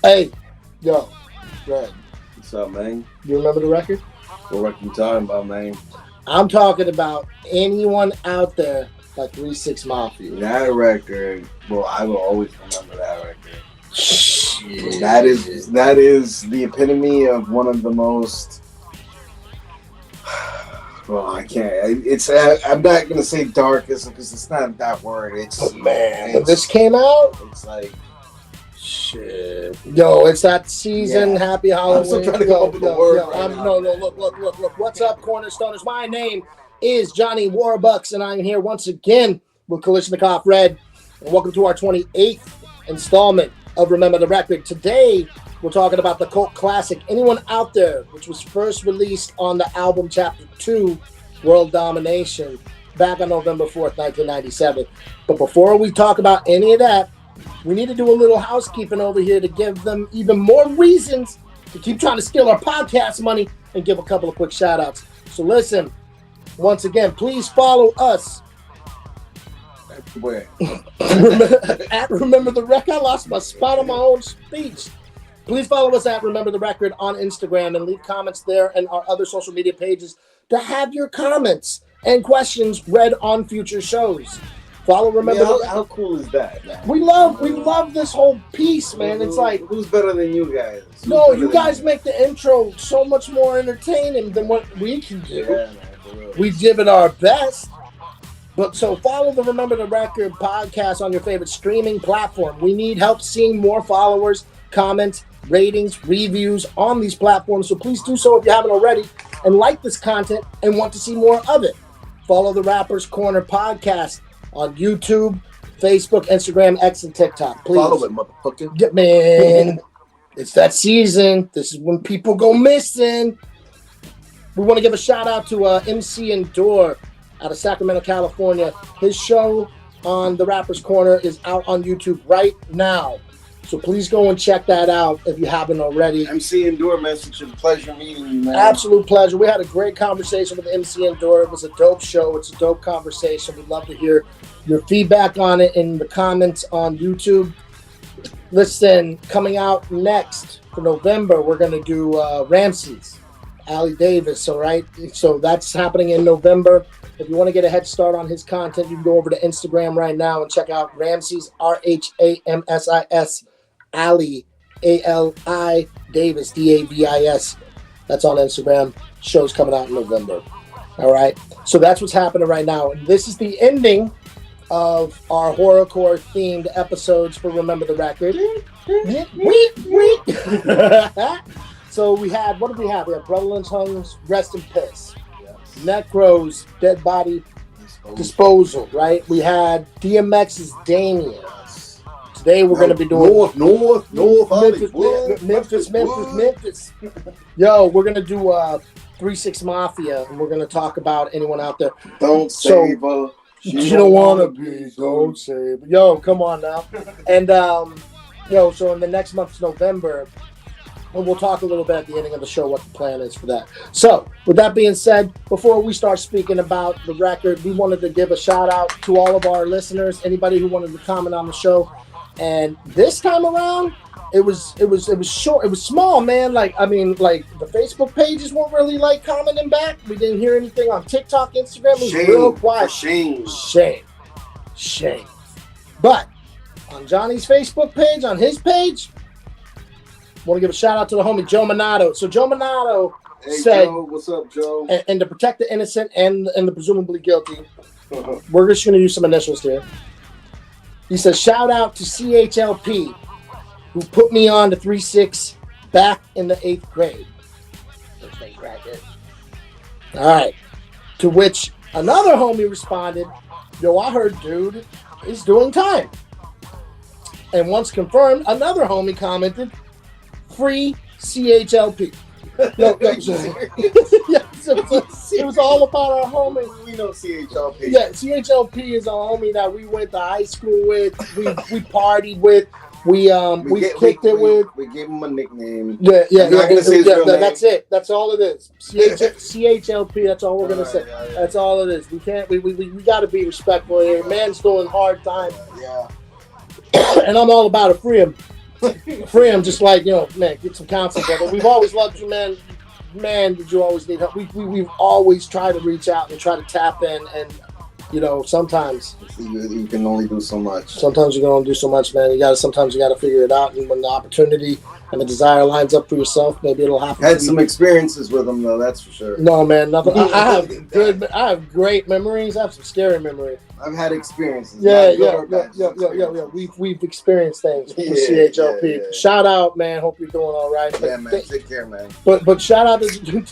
Hey, yo, Red. What's up, man? You remember the record? What record you talking about, man? I'm talking about anyone out there by 3-6 Mafia. That record, well, I will always remember that record. Shit. That is the epitome of one of the most. Well, I can't. I'm not gonna say darkest because it's not that word. It's when this came out, it's like shit. Yo, it's that season. Yeah. Happy Halloween. I'm still trying to come up with the word. Look. What's up, Cornerstoners? My name is Johnny Warbucks, and I'm here once again with Kalishnikov Red. And welcome to our 28th installment of Remember the Record. Today, we're talking about the cult classic Anyone Out There, which was first released on the album Chapter 2, World Domination, back on November 4th, 1997. But before we talk about any of that, we need to do a little housekeeping over here to give them even more reasons to keep trying to steal our podcast money and give a couple of quick shout-outs. So listen, once again, please follow us. Where? At Remember the Record. I lost my spot on my own speech. Please follow us at Remember the Record on Instagram and leave comments there and our other social media pages to have your comments and questions read on future shows. Follow Remember the Record. How cool is that, man? We love this whole piece, man. It's like, who's better than you guys? No, you guys make the intro so much more entertaining than what we can do. Yeah, man, we give it our best. But so follow the Remember the Record podcast on your favorite streaming platform. We need help seeing more followers, comments, ratings, reviews on these platforms. So please do so if you haven't already and like this content and want to see more of it. Follow the Rappers Corner podcast on YouTube, Facebook, Instagram, X, and TikTok. Please. Follow it, motherfucker. Yeah, man. It's that season. This is when people go missing. We want to give a shout out to MC Endure out of Sacramento, California. His show on the Rappers Corner is out on YouTube right now. So please go and check that out if you haven't already. MC Endure, man, such a pleasure meeting you, man. Absolute pleasure. We had a great conversation with MC Endure. It was a dope show. It's a dope conversation. We'd love to hear your feedback on it in the comments on YouTube. Listen, coming out next for November, we're going to do Ramsey's, Ali Davis, all right? So that's happening in November. If you want to get a head start on his content, you can go over to Instagram right now and check out Ramsey's, RHAMSIS, Ali, ALI, Davis, DAVIS. That's on Instagram. Show's coming out in November. All right? So that's what's happening right now. And this is the ending of our horrorcore themed episodes for Remember the Record. So we had, what did we have? We had Brother Lynch Hung's Rest in Piss. Yes. Necro's Dead Body Disposal, right? We had DMX's Damien. Yes. Today we're going to be doing North Memphis. Yo, we're going to do 3-6 Mafia, and we're going to talk about Anyone Out There. Don't save her. You don't want to be. Don't save her. Yo, come on now. And, so in the next month's November, and we'll talk a little bit at the ending of the show what the plan is for that. So, with that being said, before we start speaking about the record, we wanted to give a shout out to all of our listeners, anybody who wanted to comment on the show. And this time around, it was short. It was small, man. The Facebook pages weren't really commenting back. We didn't hear anything on TikTok, Instagram. It was real quiet. Shame. But on Johnny's Facebook page, on his page, want to give a shout out to the homie Joe Minato. So Joe Minato said, Joe, what's up, Joe? And to protect the innocent and the presumably guilty, we're just going to use some initials here. He says, shout out to CHLP, who put me on to 3-6 back in the 8th grade. All right. To which another homie responded, yo, I heard dude is doing time. And once confirmed, another homie commented, free CHLP. It was all about our homie. We know CHLP. Yeah, CHLP is a homie that we went to high school with. We partied with. We kicked it with. We gave him a nickname. Yeah. That's it. That's all it is. CHLP. That's all we're gonna say. Yeah. That's all it is. We can't. We got to be respectful here. Man's doing hard time. Yeah. And I'm all about it. Free him. Free him, just like, man, get some counsel, brother. We've always loved you, man. Man, did you always need help? We've always tried to reach out and try to tap in, and sometimes you can only do so much. Sometimes you can only do so much, man. Sometimes you gotta figure it out, and when the opportunity and the desire lines up for yourself, maybe it'll happen. Had some experiences with them though, that's for sure. No, man, nothing. I have great memories. I have some scary memories. I've had experiences. Yeah. We've experienced things with CHLP. Yeah. Shout out, man. Hope you're doing all right. Yeah, man. Take care, man. But shout out to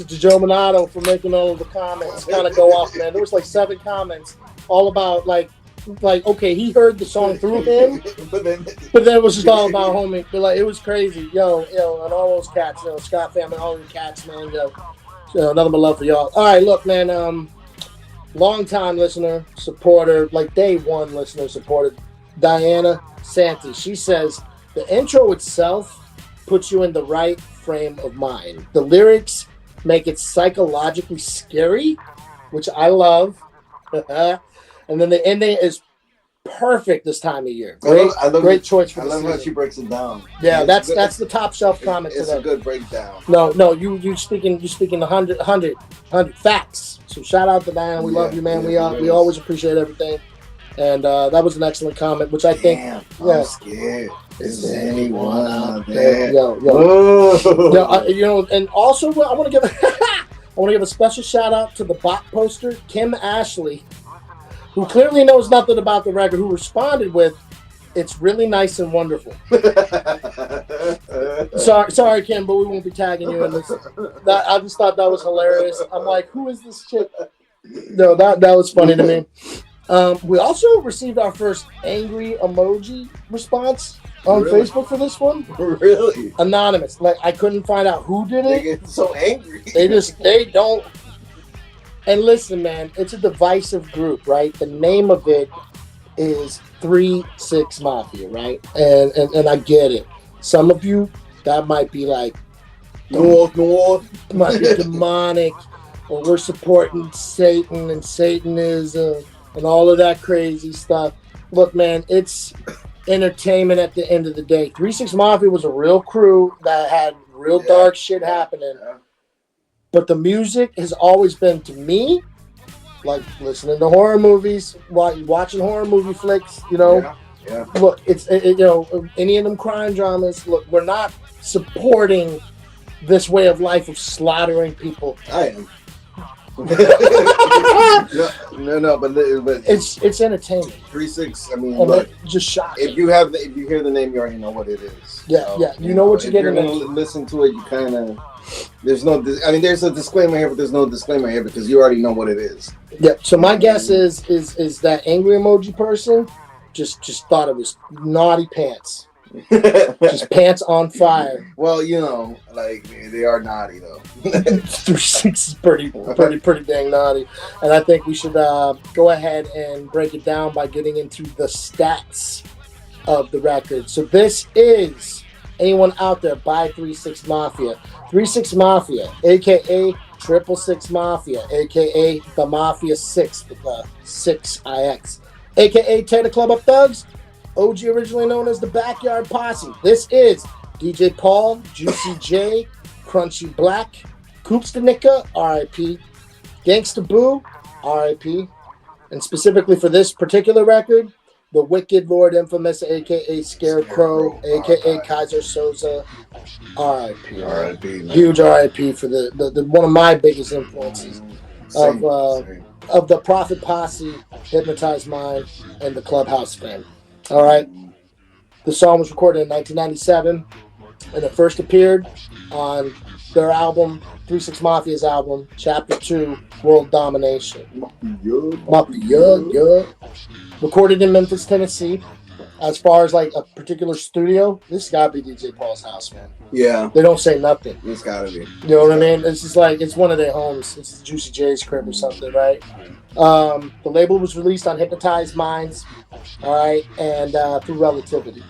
Joe Minato for making all of the comments kind of go off, man. There was like 7 comments all about like okay, he heard the song through him, but then it was just all about homie. But like, it was crazy, and all those cats, Scott family, all your cats, man, nothing but love for y'all. All right, look, man, long time listener, supporter, like day one listener, supporter, Diana Santi. She says the intro itself puts you in the right frame of mind. The lyrics make it psychologically scary, which I love. And then the ending is perfect this time of year. Great choice for the season. I love how she breaks it down. Yeah, that's the top shelf comment today. It's a good breakdown. No, you speaking 100 facts. So shout out to Diana. We love you, man. We always appreciate everything. And that was an excellent comment, which I think. I'm scared. Is anyone out there? And also I want to give a special shout out to the bot poster, Kim Ashley, who clearly knows nothing about the record, who responded with, "It's really nice and wonderful." Sorry, Kim, but we won't be tagging you in this. I just thought that was hilarious. I'm like, who is this chick? No, that was funny to me. We also received our first angry emoji response on Facebook for this one. Really? Anonymous. Like, I couldn't find out who did it. They get so angry. They don't. And listen, man, it's a divisive group, right? The name of it is 3-6 Mafia, right? And I get it. Some of you, that might be like North, might be demonic, or we're supporting Satan and Satanism and all of that crazy stuff. Look, man, it's entertainment at the end of the day. 3-6 Mafia was a real crew that had real dark shit happening. Yeah. But the music has always been, to me, like listening to horror movies, watching horror movie flicks, Yeah. Look, it's any of them crime dramas. Look, we're not supporting this way of life of slaughtering people. I am. no, but it's entertainment. 3-6. I mean, look, just shocking. If you hear the name, you already know what it is. Yeah, you know what you're getting. If you're gonna listen to it, you kind of. There's a disclaimer here, but there's no disclaimer here because you already know what it is. Yeah. So my guess is that angry emoji person just thought it was naughty pants. Just pants on fire. Well, like they are naughty though. 3-6 is pretty dang naughty, and I think we should go ahead and break it down by getting into the stats of the record. So this is anyone out there buy 3-6 Mafia. 3-6 Mafia, aka 666 Mafia, aka the Mafia 6 with the 6IX, aka Tater Club of Thugs. OG, originally known as the Backyard Posse. This is DJ Paul, Juicy J, Crunchy Black, Koopsta Nicca, R.I.P., Gangsta Boo, R.I.P., and specifically for this particular record, the Wicked Lord Infamous, a.k.a. Scarecrow, a.k.a. Kaiser Sosa, R.I.P. R.I.P. Huge R.I.P. for the one of my biggest influences of the Prophet Posse, Hypnotized Mind, and the Clubhouse fame. All right. The song was recorded in 1997, and it first appeared on their album, 3-6 Mafia's album, Chapter 2, World Domination. Mafia. Recorded in Memphis, Tennessee. As far as like a particular studio, this gotta be DJ Paul's house, man. Yeah. They don't say nothing. It's gotta be. You know what I mean? It's just like, it's one of their homes. It's Juicy J's crib or something, right? The label was released on Hypnotized Minds, all right, and through Relativity.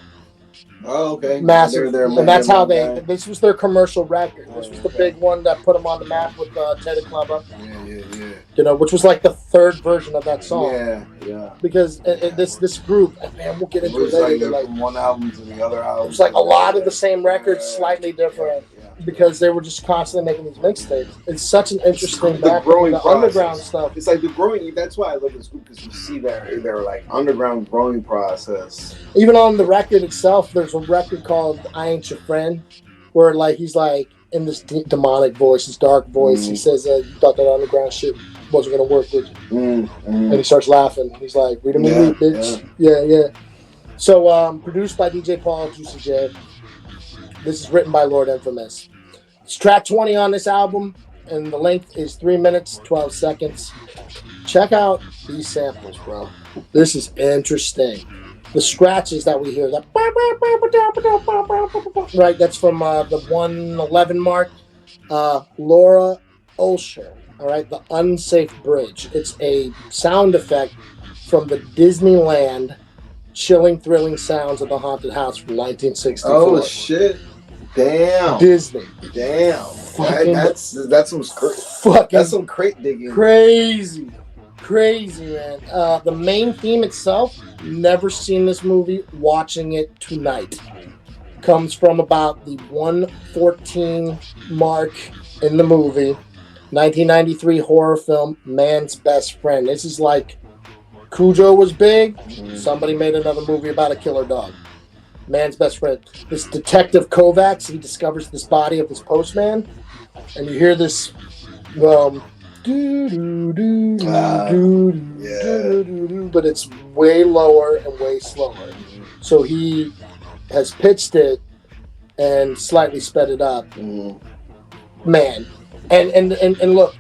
Oh, okay. Massive. And that's how this was their commercial record. This was the big one that put them on the map with Tater Club Up. Yeah. which was like the third version of that song. Yeah. Because this group, and man, we'll get into it later. Like from one album to the other album. It was like a lot of the same records, slightly different, because they were just constantly making these mixtapes. It's such an interesting background, the underground stuff. It's like the growing. That's why I love this group, because you see their like underground growing process. Even on the record itself, there's a record called "I Ain't Your Friend," where like he's like in this demonic voice, this dark voice. He says, "You thought that underground shit wasn't gonna work with you," and he starts laughing. He's like, "Read me, bitch." Yeah. So, produced by DJ Paul, Juicy J. This is written by Lord Infamous. It's track 20 on this album, and the length is 3 minutes, 12 seconds. Check out these samples, bro. This is interesting. The scratches that we hear, right, that's from the 111 mark. Laura Olsher, all right, the Unsafe Bridge. It's a sound effect from the Disneyland Chilling, Thrilling Sounds of the Haunted House from 1964. Oh, shit. Damn. Disney. Damn. That's some that's some crate digging. Crazy, man. The main theme itself, never seen this movie, watching it tonight. Comes from about the 114 mark in the movie. 1993 horror film, Man's Best Friend. This is like Cujo was big. Somebody made another movie about a killer dog. Man's Best Friend. This detective Kovacs, he discovers this body of this postman, and you hear this but it's way lower and way slower. So he has pitched it and slightly sped it up. Man. And look,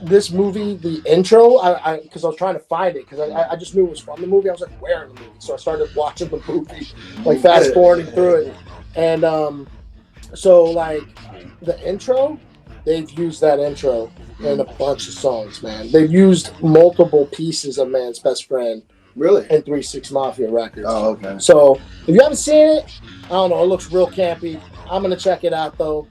this movie, the intro, because I was trying to find it, because I just knew it was from the movie. I was like, where in the movie? So I started watching the movie, like fast forwarding through it. And so like the intro, they've used that intro in a bunch of songs, man. They've used multiple pieces of Man's Best Friend. Really? And 3-6 Mafia records. Oh, okay. So if you haven't seen it, I don't know, it looks real campy. I'm going to check it out, though.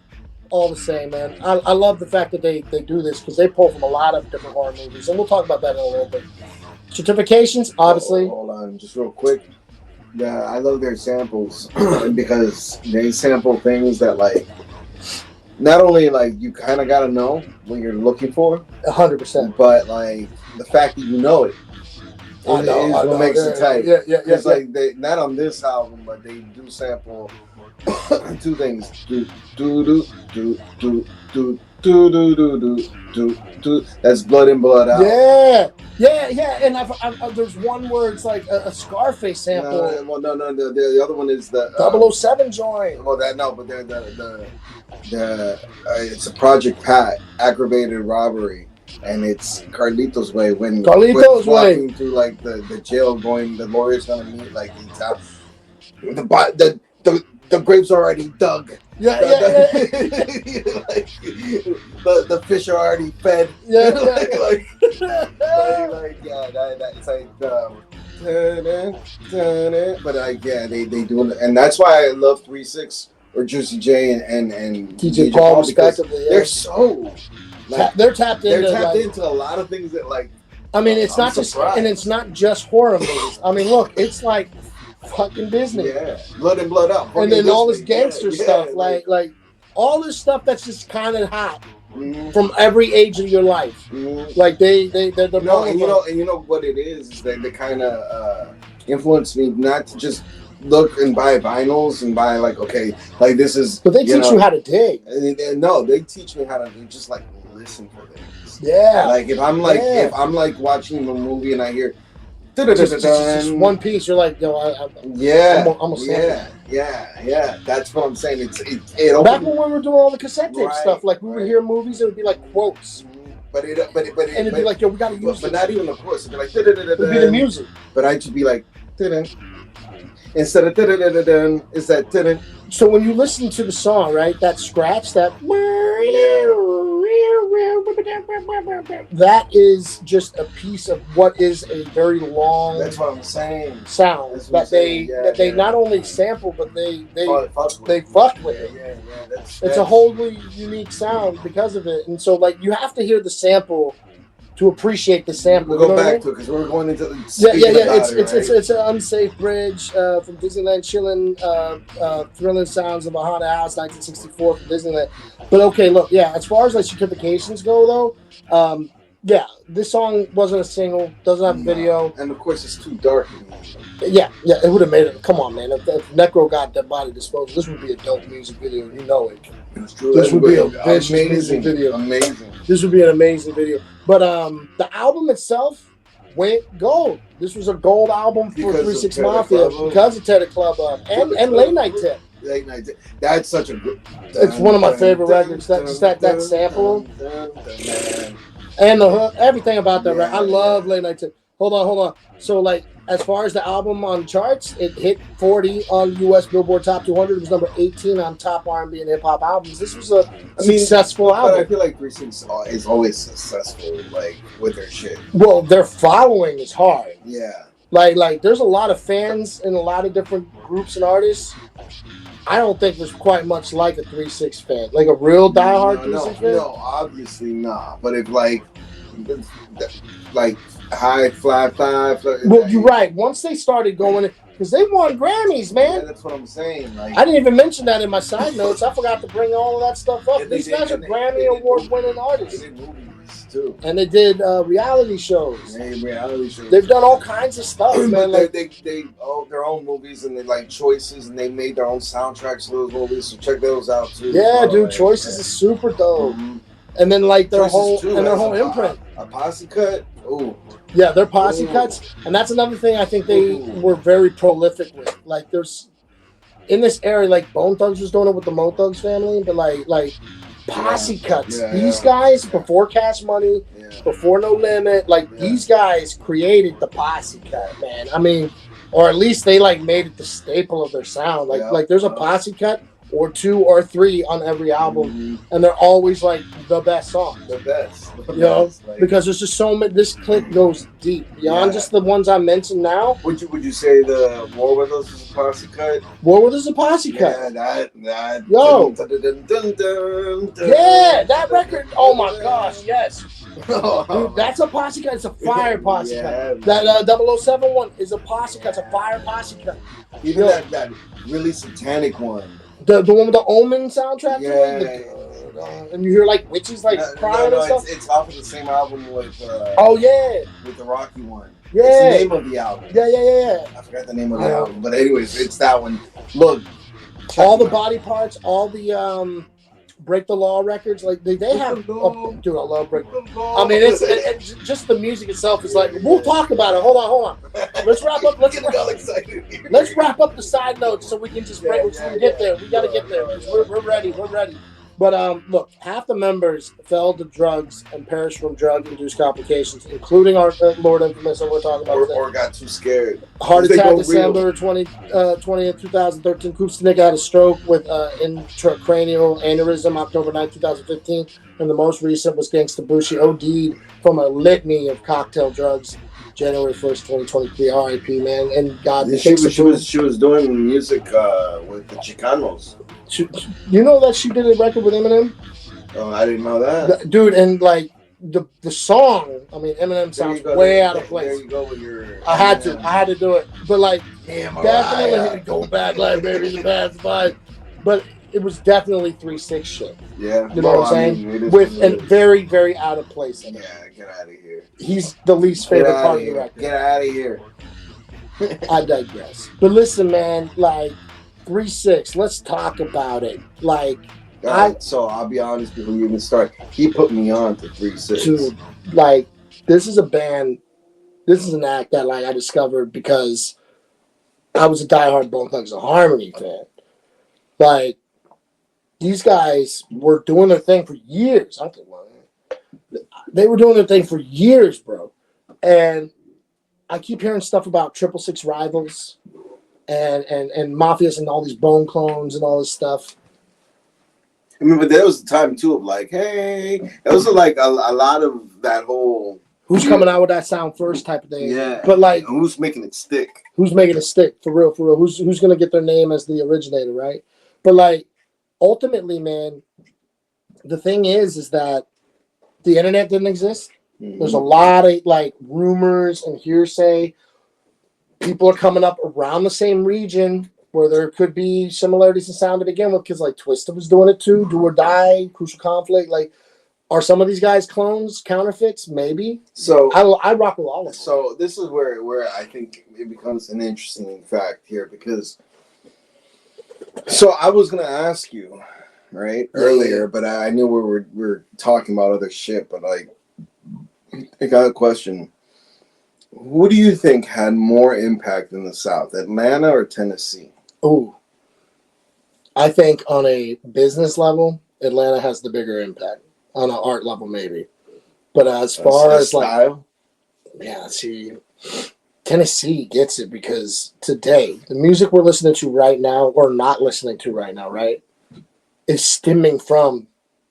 All the same, man. I love the fact that they do this, because they pull from a lot of different horror movies, and we'll talk about that in a little bit. Certifications, obviously. Hold on, just real quick. Yeah, I love their samples because they sample things that, like, not only like you kind of got to know what you're looking for, 100%, but like the fact that you know it. I know, is what makes it tight. Yeah. It's like they, not on this album, but they do sample two things. That's Blood In, Blood Out. Yeah. And I've there's one where it's like a Scarface sample. No. The other one is the 007 joint. Well, but it's a Project Pat, aggravated robbery. And it's Carlito's Way when walking through like the jail, the lawyer's gonna meet like the grave's already dug. Yeah. Like, the fish are already fed. Yeah. It's like but they do it, and that's why I love 3-6 or Juicy J and DJ Paul respectively. They're so. They're tapped into a lot of things that, like, I mean, it's not just horror movies. I mean, look, it's like fucking Disney. Yeah, Blood In, Blood Out. And then all this gangster stuff, like all this stuff that's just kind of hot from every age of your life. Like they're and you know what it is that they kind of influenced me not to just look and buy vinyls and buy like, okay, like this is. But they teach you how to dig. No, they teach me how to just like listen for things. Yeah. Like if I'm like watching a movie and I hear just one piece, you're like, yo, I'm yeah. That's what I'm saying. Back when we were doing all the cassette tape stuff, like we would hear movies, it would be like quotes. But it'd be like, yo, we gotta use but not even the quotes. It'd be like it'd be the music. But I'd just be like instead of it's that. So when you listen to the song, right, that scratch, that is just a piece of what is a very long. That's what I'm saying. Sound that they not only sample, but they fucked with it. Yeah. It's a wholly unique sound because of it, and so like you have to hear the sample to appreciate the sample. We'll go you know back what I mean? to it because we're going into the It's an unsafe bridge from Disneyland, chilling, thrilling sounds of a haunted house, 1964 from Disneyland. But okay, look, yeah, as far as like certifications go, though, yeah, this song wasn't a single, doesn't have a video, and of course it's too dark. Yeah, it would have made it. Come on, man, if Necro got that body disposal, this would be a dope music video. You know it. This would be a vicious music video. Amazing. This would be an amazing video. But the album itself went gold. This was a gold album for 3 6 Mafia because of Tear the Club Up and Late Night Tip. Late Night Tip. That's such a good. It's one of my favorite records. That sample and the hook, everything about that record. I love Late Night Tip. Hold on. So like, as far as the album on charts, it hit 40 on U.S. Billboard Top 200. It was number 18 on top R&B and hip hop albums. This was a successful album. But I feel like 3 6 is always successful, like with their shit. Well, their following is hard. Yeah. Like there's a lot of fans in a lot of different groups and artists. I don't think there's quite much like a 3 6 fan, like a real diehard 3 6 fan. No, obviously not. But if like high fly five. Well, you're right. Once they started going, because they won Grammys, man. Yeah, that's what I'm saying. Like, I didn't even mention that in my side notes. I forgot to bring all of that stuff up. These guys are Grammy Award-winning artists. They did movies too, and they did reality shows. Reality shows. They've done all kinds of stuff, man. Like they own their own movies and they like Choices, and they made their own soundtracks for those movies. So check those out too. Yeah, dude, Choices is super dope. Mm-hmm. And then like their whole imprint. A posse cut. Ooh. Yeah, their posse cuts, and that's another thing I think they were very prolific with. Like, there's in this area, like Bone Thugs was doing it with the Mo Thugs family, but like posse cuts. These guys before Cash Money, before No Limit, these guys created the posse cut, man. I mean, or at least they like made it the staple of their sound. Like there's a posse cut or 2 or 3 on every album, and they're always like the best song. The best. You know, because there's just so many. This clique goes deep beyond just the ones I mentioned now. Would you say the War With Us is a posse cut? War With Us is a posse cut. Yeah, that. Yo. Yeah, that record. Oh my gosh, yes. Dude, that's a posse cut. It's a fire posse cut. That 007 one is a posse cut. It's a fire posse cut. Even that really satanic one. The one with the Omen soundtrack? Yeah. And you hear like witches like crying and stuff? It's off of the same album with with the Rocky one. Yeah. It's the name of the album. Yeah. I forgot the name of the album. But anyways, it's that one. Look. All the body parts, all the Break the Law records, like they have dude, I love Break the Law. I mean it's just the music itself is like we'll talk about it. Hold on. Let's wrap up let's wrap up the side notes so we can just break so we get there. We gotta get there. We're ready. But look, half the members fell to drugs and perished from drug-induced complications, including our Lord Infamous that we're talking about today. Or got too scared. Heart attack December 20th, 2013. Koopsta Nicca had a stroke with intracranial aneurysm October 9th, 2015. And the most recent was Gangsta Bushi OD'd from a litany of cocktail drugs January 1st, 2023. R.I.P. man. And God, she was doing music with the Chicanos. You know that she did a record with Eminem? Oh, I didn't know that. Dude, and like the song, I mean, Eminem sounds way out of place. There you go with your... I had to do it. But like, definitely go back like baby the past five. But it was definitely 3 6 shit. Yeah. You know what I'm saying? And very, very out of place. Yeah, get out of here. He's the least favorite part of the record. Get out of here. I digress. But listen, man, like 3 6, let's talk about it. Like, so I'll be honest before you even start. He put me on to 3 6. Dude, like, this is a band, this is an act that like I discovered because I was a diehard Bone Thugs and Harmony fan. Like, these guys were doing their thing for years. They were doing their thing for years, bro. And I keep hearing stuff about 666 Rivals and Mafias and all these Bone clones and all this stuff. I mean, but there was a time too of like, hey, there was like a lot of that whole who's coming out with that sound first type of thing. Yeah. But like, who's making it stick? Who's making it stick for real? Who's gonna get their name as the originator, right? But like, ultimately, man, the thing is that the internet didn't exist. There's a lot of like rumors and hearsay. People are coming up around the same region where there could be similarities in sound to begin with, because like Twista was doing it too, Do or Die, Crucial Conflict. Like, are some of these guys clones, counterfeits? Maybe. So I rock with all of them. So this is where I think it becomes an interesting fact here, because so I was gonna ask you earlier, but I knew we were talking about other shit, but like I got a question. Who do you think had more impact in the South, Atlanta or Tennessee? Ooh. I think on a business level, Atlanta has the bigger impact. On an art level, maybe. But as far as style? Like, yeah, see, Tennessee gets it because today, the music we're listening to right now, or not listening to right now, right, is stemming from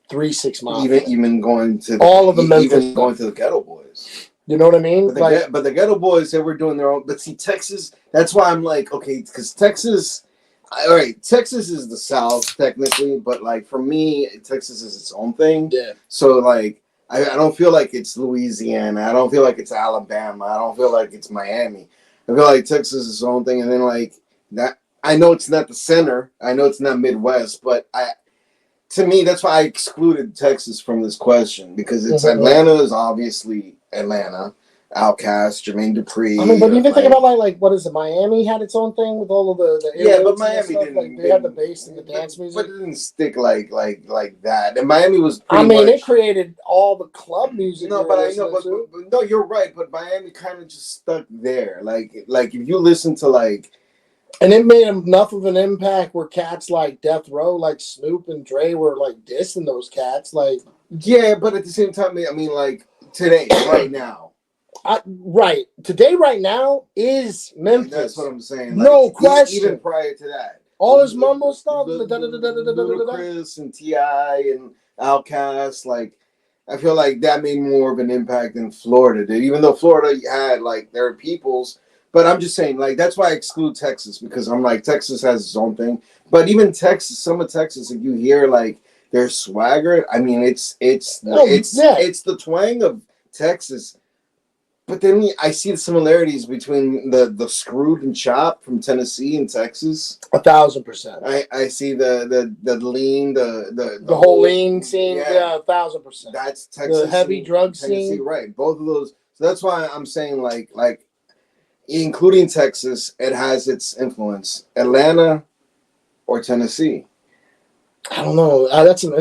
3-6 Mafia. Even going to all of the Memphis, even going to the Ghetto Boys. You know what I mean? But the Ghetto Boys, they were doing their own. But see, Texas. That's why I'm like, okay, because Texas. All right, Texas is the South technically, but like for me, Texas is its own thing. Yeah. So like, I don't feel like it's Louisiana. I don't feel like it's Alabama. I don't feel like it's Miami. I feel like Texas is its own thing, and then like that. I know it's not the center. I know it's not Midwest, but to me, that's why I excluded Texas from this question, because it's Atlanta is obviously Atlanta. Outkast, Jermaine Dupri. I mean, but even think about like what is it? Miami had its own thing with all of the but Miami didn't. Like, they had the bass and the dance music, but it didn't stick like that. And Miami was. It created all the club music. No, but I know, but no, you're right. But Miami kind of just stuck there. Like if you listen to like. And it made enough of an impact where cats like Death Row, like Snoop and Dre, were like dissing those cats. Like, yeah, but at the same time, I mean, like today, right now. Right. Today, right now, is Memphis. That's what I'm saying. Like, no question. Even prior to that. All this mumble stuff. Ludacris and T.I. and Outkast. Like, I feel like that made more of an impact than Florida did. Even though Florida had, like, their peoples. But I'm just saying, like, that's why I exclude Texas. Because I'm like, Texas has its own thing. But even Texas, some of Texas, if you hear, like, their swagger, I mean, it's the twang of Texas. But then I see the similarities between the Screwed and Chop from Tennessee and Texas. 1,000%. I see the lean, the whole lean scene. Yeah, 1,000%. That's Texas. The heavy drug scene. Right. Both of those. So that's why I'm saying like including Texas, it has its influence. Atlanta or Tennessee. I don't know. That's an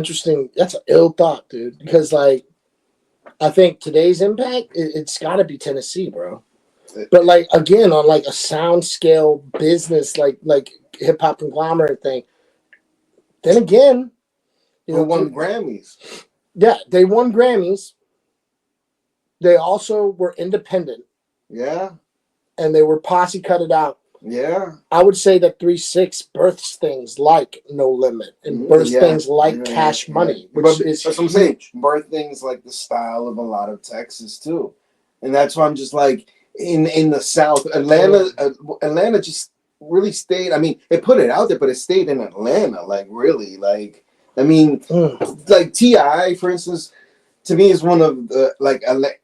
ill thought, dude. Because like, I think today's impact, it's got to be Tennessee, bro. But like again, on like a sound scale business, like hip hop conglomerate thing. Then again, they won Grammys. Yeah, they won Grammys. They also were independent. Yeah. And they were posse cut it out. Yeah. I would say that 3-6 births things like No Limit and births things like Cash Money, which is that's what I'm saying. Birth things like the style of a lot of Texas too. And that's why I'm just like in the South, Atlanta just really stayed. I mean, it put it out there, but it stayed in Atlanta. Like really, like I mean, like T.I., for instance, to me is one of the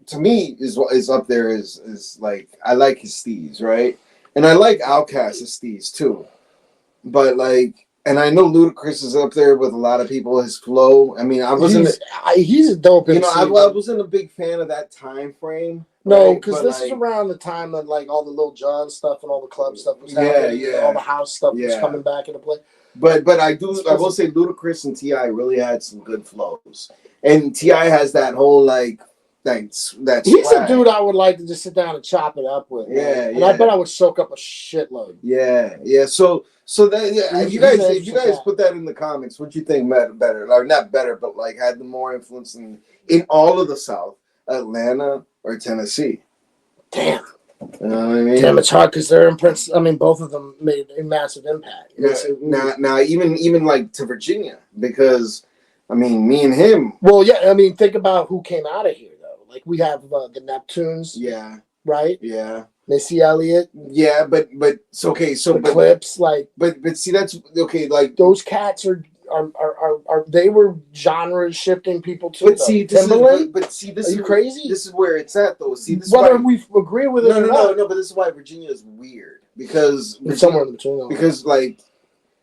to me is up there is like I like his steez, right? And I like Outkast's steez too. But like, and I know Ludacris is up there with a lot of people. His flow. I mean, he's a dope. You know, I wasn't a big fan of that time frame. No, because this is around the time that like all the Lil Jon stuff and all the club stuff was happening. Yeah. All the house stuff was coming back into play. But I will say Ludacris and T.I. really had some good flows. And T.I. has that whole like he's a dude I would like to just sit down and chop it up with. Yeah, and I bet I would soak up a shitload. Yeah. So that if you guys put that in the comments, what you think better, or not better, but like had the more influence in all of the South, Atlanta or Tennessee? Damn. You know what I mean? Damn, it's hard because they're imprints. I mean, both of them made a massive impact. Yeah. Now even like to Virginia, because I mean, me and him. Well, yeah. I mean, think about who came out of here though. Like we have the Neptunes. Yeah. Right. Yeah. Missy Elliott. Yeah, but it's okay. So the Clips, like, but see, that's okay. Like those cats are are they were genre shifting people too. But see, this Timberland. This Are you crazy? This is where it's at, though. See, this whether is why, we agree with it or not. No. But this is why Virginia is weird because It's somewhere in between. Though. Because like,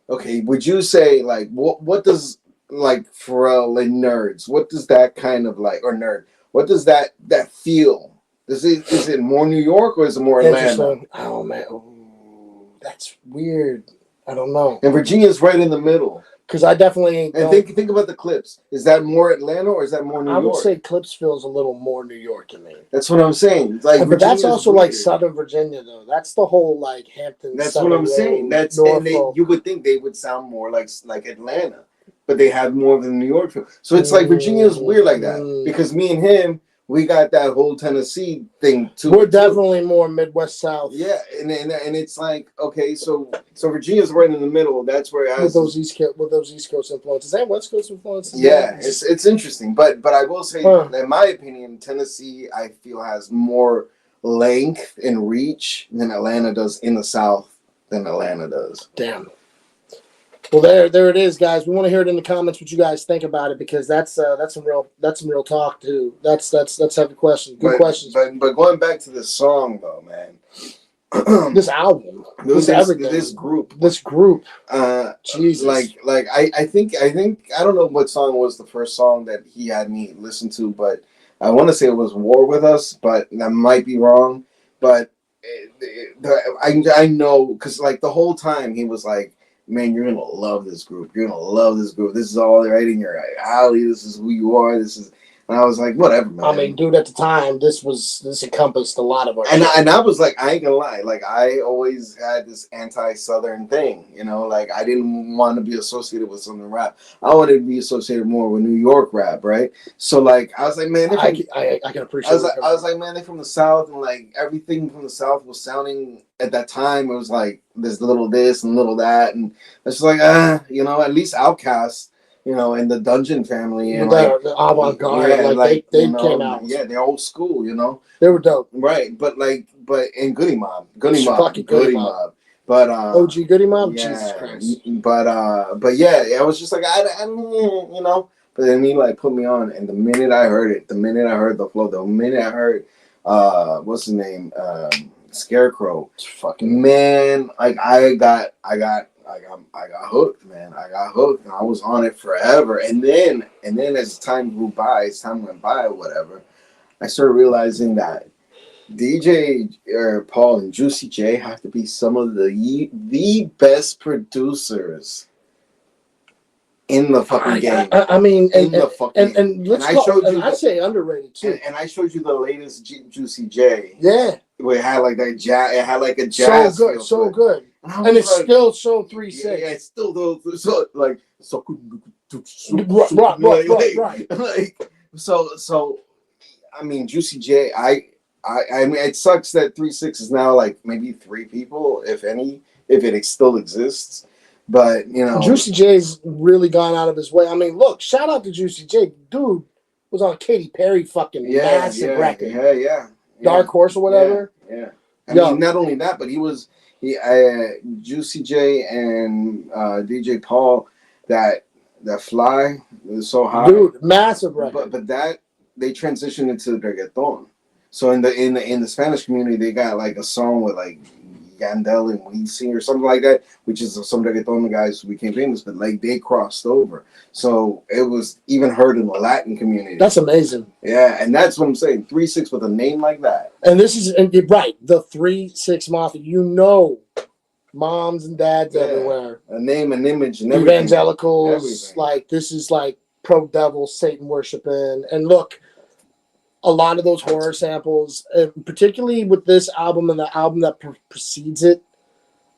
okay, would you say like what does like Pharrell and Nerds? What does that kind of like or Nerd? What does that feel? Is it more New York or is it more Atlanta? Oh man, ooh, that's weird. I don't know. And Virginia's right in the middle. Because I definitely and think about the Clips. Is that more Atlanta or is that more New York? I would say Clips feels a little more New York to me. That's what I'm saying. Like, but that's also weird. Like Southern Virginia, though. That's the whole like Hampton. That's what I'm saying. That's and you would think they would sound more like Atlanta, but they have more of the New York feel. So it's like Virginia's weird like that because me and him. We got that whole Tennessee thing too. We're definitely more Midwest South. Yeah, and it's like okay, so Virginia's right in the middle. That's where it has with those East Coast influences and West Coast influences. Yeah, it's interesting, but I will say, in my opinion, Tennessee I feel has more length and reach than Atlanta does in the South than Atlanta does. Damn. Well, there it is, guys. We want to hear it in the comments what you guys think about it because that's some real talk too. That's heavy questions. Good questions. But going back to this song though, man, this album, everything, this group, Jesus. Like I think I don't know what song was the first song that he had me listen to, but I want to say it was War With Us, but that might be wrong. But I know because like the whole time he was like, man, you're gonna love this group. You're gonna love this group. This is all right in your alley. This is who you are. This is, and I was like, whatever, man. I mean, dude, at the time, this encompassed a lot of our. And I was like, I ain't gonna lie. Like, I always had this anti-Southern thing, you know. Like, I didn't want to be associated with Southern rap. I wanted to be associated more with New York rap, right? So, like, I was like, man, I can appreciate. I was like, man, they're from the South, and like everything from the South was sounding at that time. It was like there's little this and little that, and it's like, you know, at least Outkast. You know, and the Dungeon Family and the avant-garde, yeah, like they came out. Yeah, they're old school, you know. They were dope, right? But and Goody Mob, Goody Mob. But OG Goody Mob, yeah, Jesus Christ. But yeah, I was just like, I you know. But then he like put me on, and the minute I heard it, the minute I heard the flow, the minute I heard, what's his name, Scarecrow, fucking man, like I got hooked, man. I got hooked. And I was on it forever. And then as time went by, whatever, I started realizing that DJ Paul and Juicy J have to be some of the best producers in the fucking game. I mean, and I'd say underrated too. And I showed you the latest Juicy J. Yeah. Where it had like that jazz. It had like a jazz. So good. And it's like, still so 3-6. Yeah, it's still so like so right. Like so. I mean, Juicy J. I mean, it sucks that 3-6 is now like maybe 3 people, if any, if it still exists. But you know, Juicy J's really gone out of his way. I mean, look, shout out to Juicy J. Dude was on Katy Perry fucking massive record. Yeah. Dark Horse or whatever. Yeah. I mean, not only that, but Juicy J and DJ Paul, that Fly was so high, dude, massive record. But that they transitioned into reggaeton. So in the Spanish community, they got like a song with like Yandel and Weezy or something like that, which is some reggaeton guys who became famous, but like they crossed over. So it was even heard in the Latin community. That's amazing. Yeah, and that's what I'm saying. 3-6 with a name like that. And this is right, the 3-6 Mafia. You know, moms and dads everywhere. A name, an image, and everything. Evangelicals, everything. Like this is like pro devil, Satan worshiping. And look, a lot of those horror samples, particularly with this album and the album that precedes it,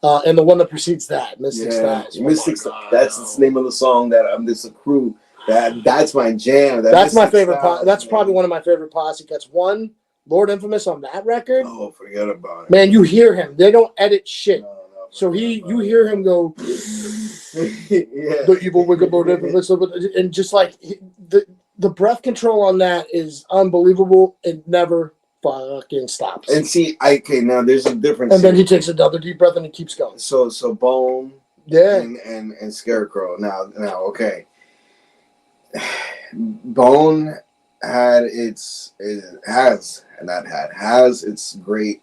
and the one that precedes that, Mystic Styles. Mystic Styles. That's the name of the song that this a crew. That's my jam. That's my favorite. That's probably one of my favorite posse cuts. One, Lord Infamous on that record. Oh, forget about it. Man, you hear him. They don't edit shit. So you hear him go, the evil wicked Lord Infamous, and just like the breath control on that is unbelievable. It never fucking stops. And see, now there's a difference. And then he takes another deep breath and he keeps going. So Bone, Yeah. and Scarecrow. Now, okay. Bone has its great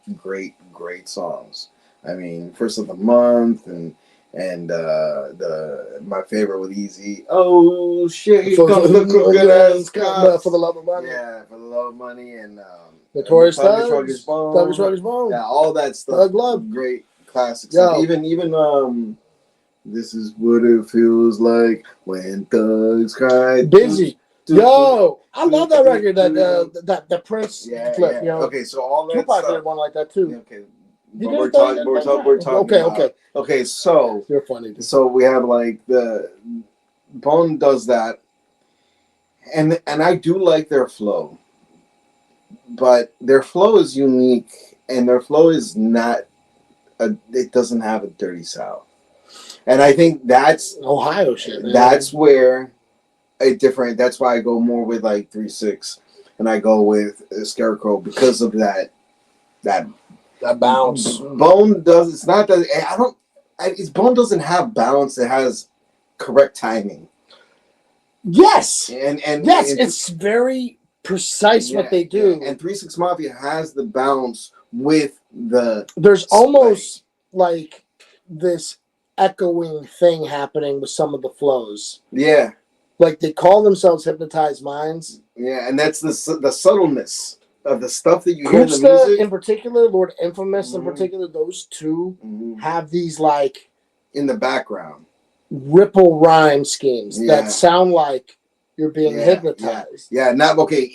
songs. I mean, First of the Month and the my favorite with Easy. Oh shit, here comes the crooked ass cops. For the Love of Money. Yeah, For the Love of Money and Notorious Thuggish Ruggish Bone. Thuggish Ruggish Bone. Yeah, all that stuff. Thug Love. Great classics. Like even This is what it feels like when thugs cry. Busy. Yo, I love that record. That Prince flip. Yeah. You know, Okay, so all that Tupac stuff. did one like that too. Yeah, okay. He We're did talking. Okay. So you're funny. Dude. So we have like the Bone does that, and I do like their flow, but their flow is unique, and their flow is not. It doesn't have a dirty South, and I think that's Ohio shit. Man. That's where a different. That's why I go more with like 3-6, and I go with Scarecrow because of that bounce. Bone does. It's not that I don't. Bone doesn't have balance. It has correct timing. Yes, and yes, it's very precise what they do. Yeah. And 3-6 Mafia has the balance with the. There's almost like this echoing thing happening with some of the flows. Yeah, like they call themselves Hypnotized Minds. Yeah, and that's the subtleness of the stuff that you hear in the Koopsta music. in particular, Lord Infamous in particular, those two have these like in the background ripple rhyme schemes that sound like you're being hypnotized. Yeah, not okay.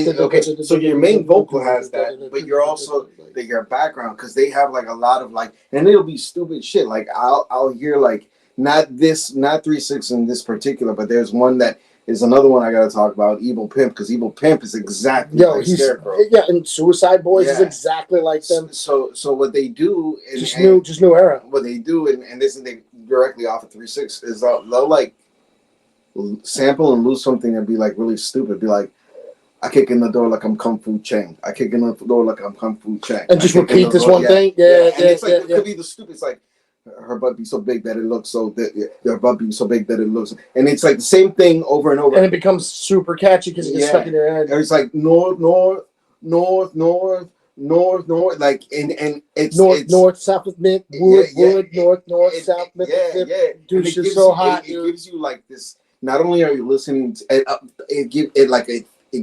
Okay, so your main vocal has that, but you're also your background because they have like a lot of like, and it'll be stupid shit. Like I'll hear like not 3-6 in this particular, but there's one that is another one I gotta talk about, Evil Pimp, because Evil Pimp is exactly like Scarecrow. Yeah, and Suicide Boys is exactly like them. So what they do, just new era. What they do, and this is directly off of 3-6, is they'll like sample and lose something and be like really stupid. Be like, I kick in the door like I'm Kung Fu Chang. I kick in the door like I'm Kung Fu Chang. And just repeat this one thing. Yeah. And it's like it could be the stupid. It's like her butt be so big that it looks so that her butt be so big that it looks, and it's like the same thing over and over. And it becomes super catchy because it gets stuck in your head. And it's like north, like and it's north, south of mid, wood, north, south, Mississippi. Dude, it's so hot. It gives you like this. Not only are you listening, it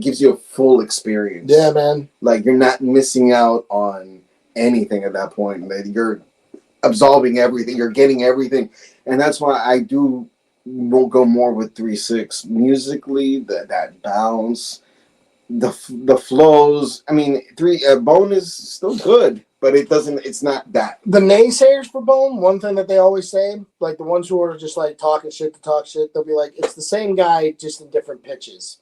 gives you a full experience. Yeah, man. Like you're not missing out on anything at that point. That you're absorbing everything. You're getting everything, and that's why I will go more with 3-6 musically. That bounce, the flows. I mean, Bone is still good, but it doesn't. It's not that. The naysayers for Bone, one thing that they always say, like the ones who are just like talking shit to talk shit, they'll be like, it's the same guy, just in different pitches,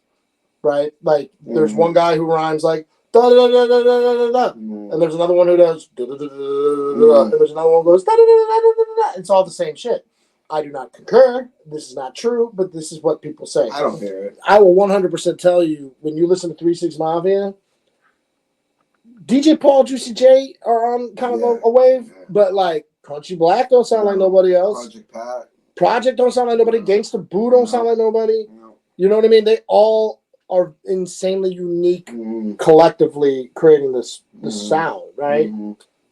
right? Like there's one guy who rhymes like da da da da da da da, and there's another one who does da da da da, and there's another one who goes da da da da da. It's all the same shit. I do not concur. This is not true, but this is what people say. I don't hear it. I will 100% tell you when you listen to 3-6 Mafia. DJ Paul, Juicy J are on kind of a wave, but like Crunchy Black don't sound like nobody else. Project don't sound like nobody. Gangsta Boo don't sound like nobody. You know what I mean? They all are insanely unique collectively creating this sound, right?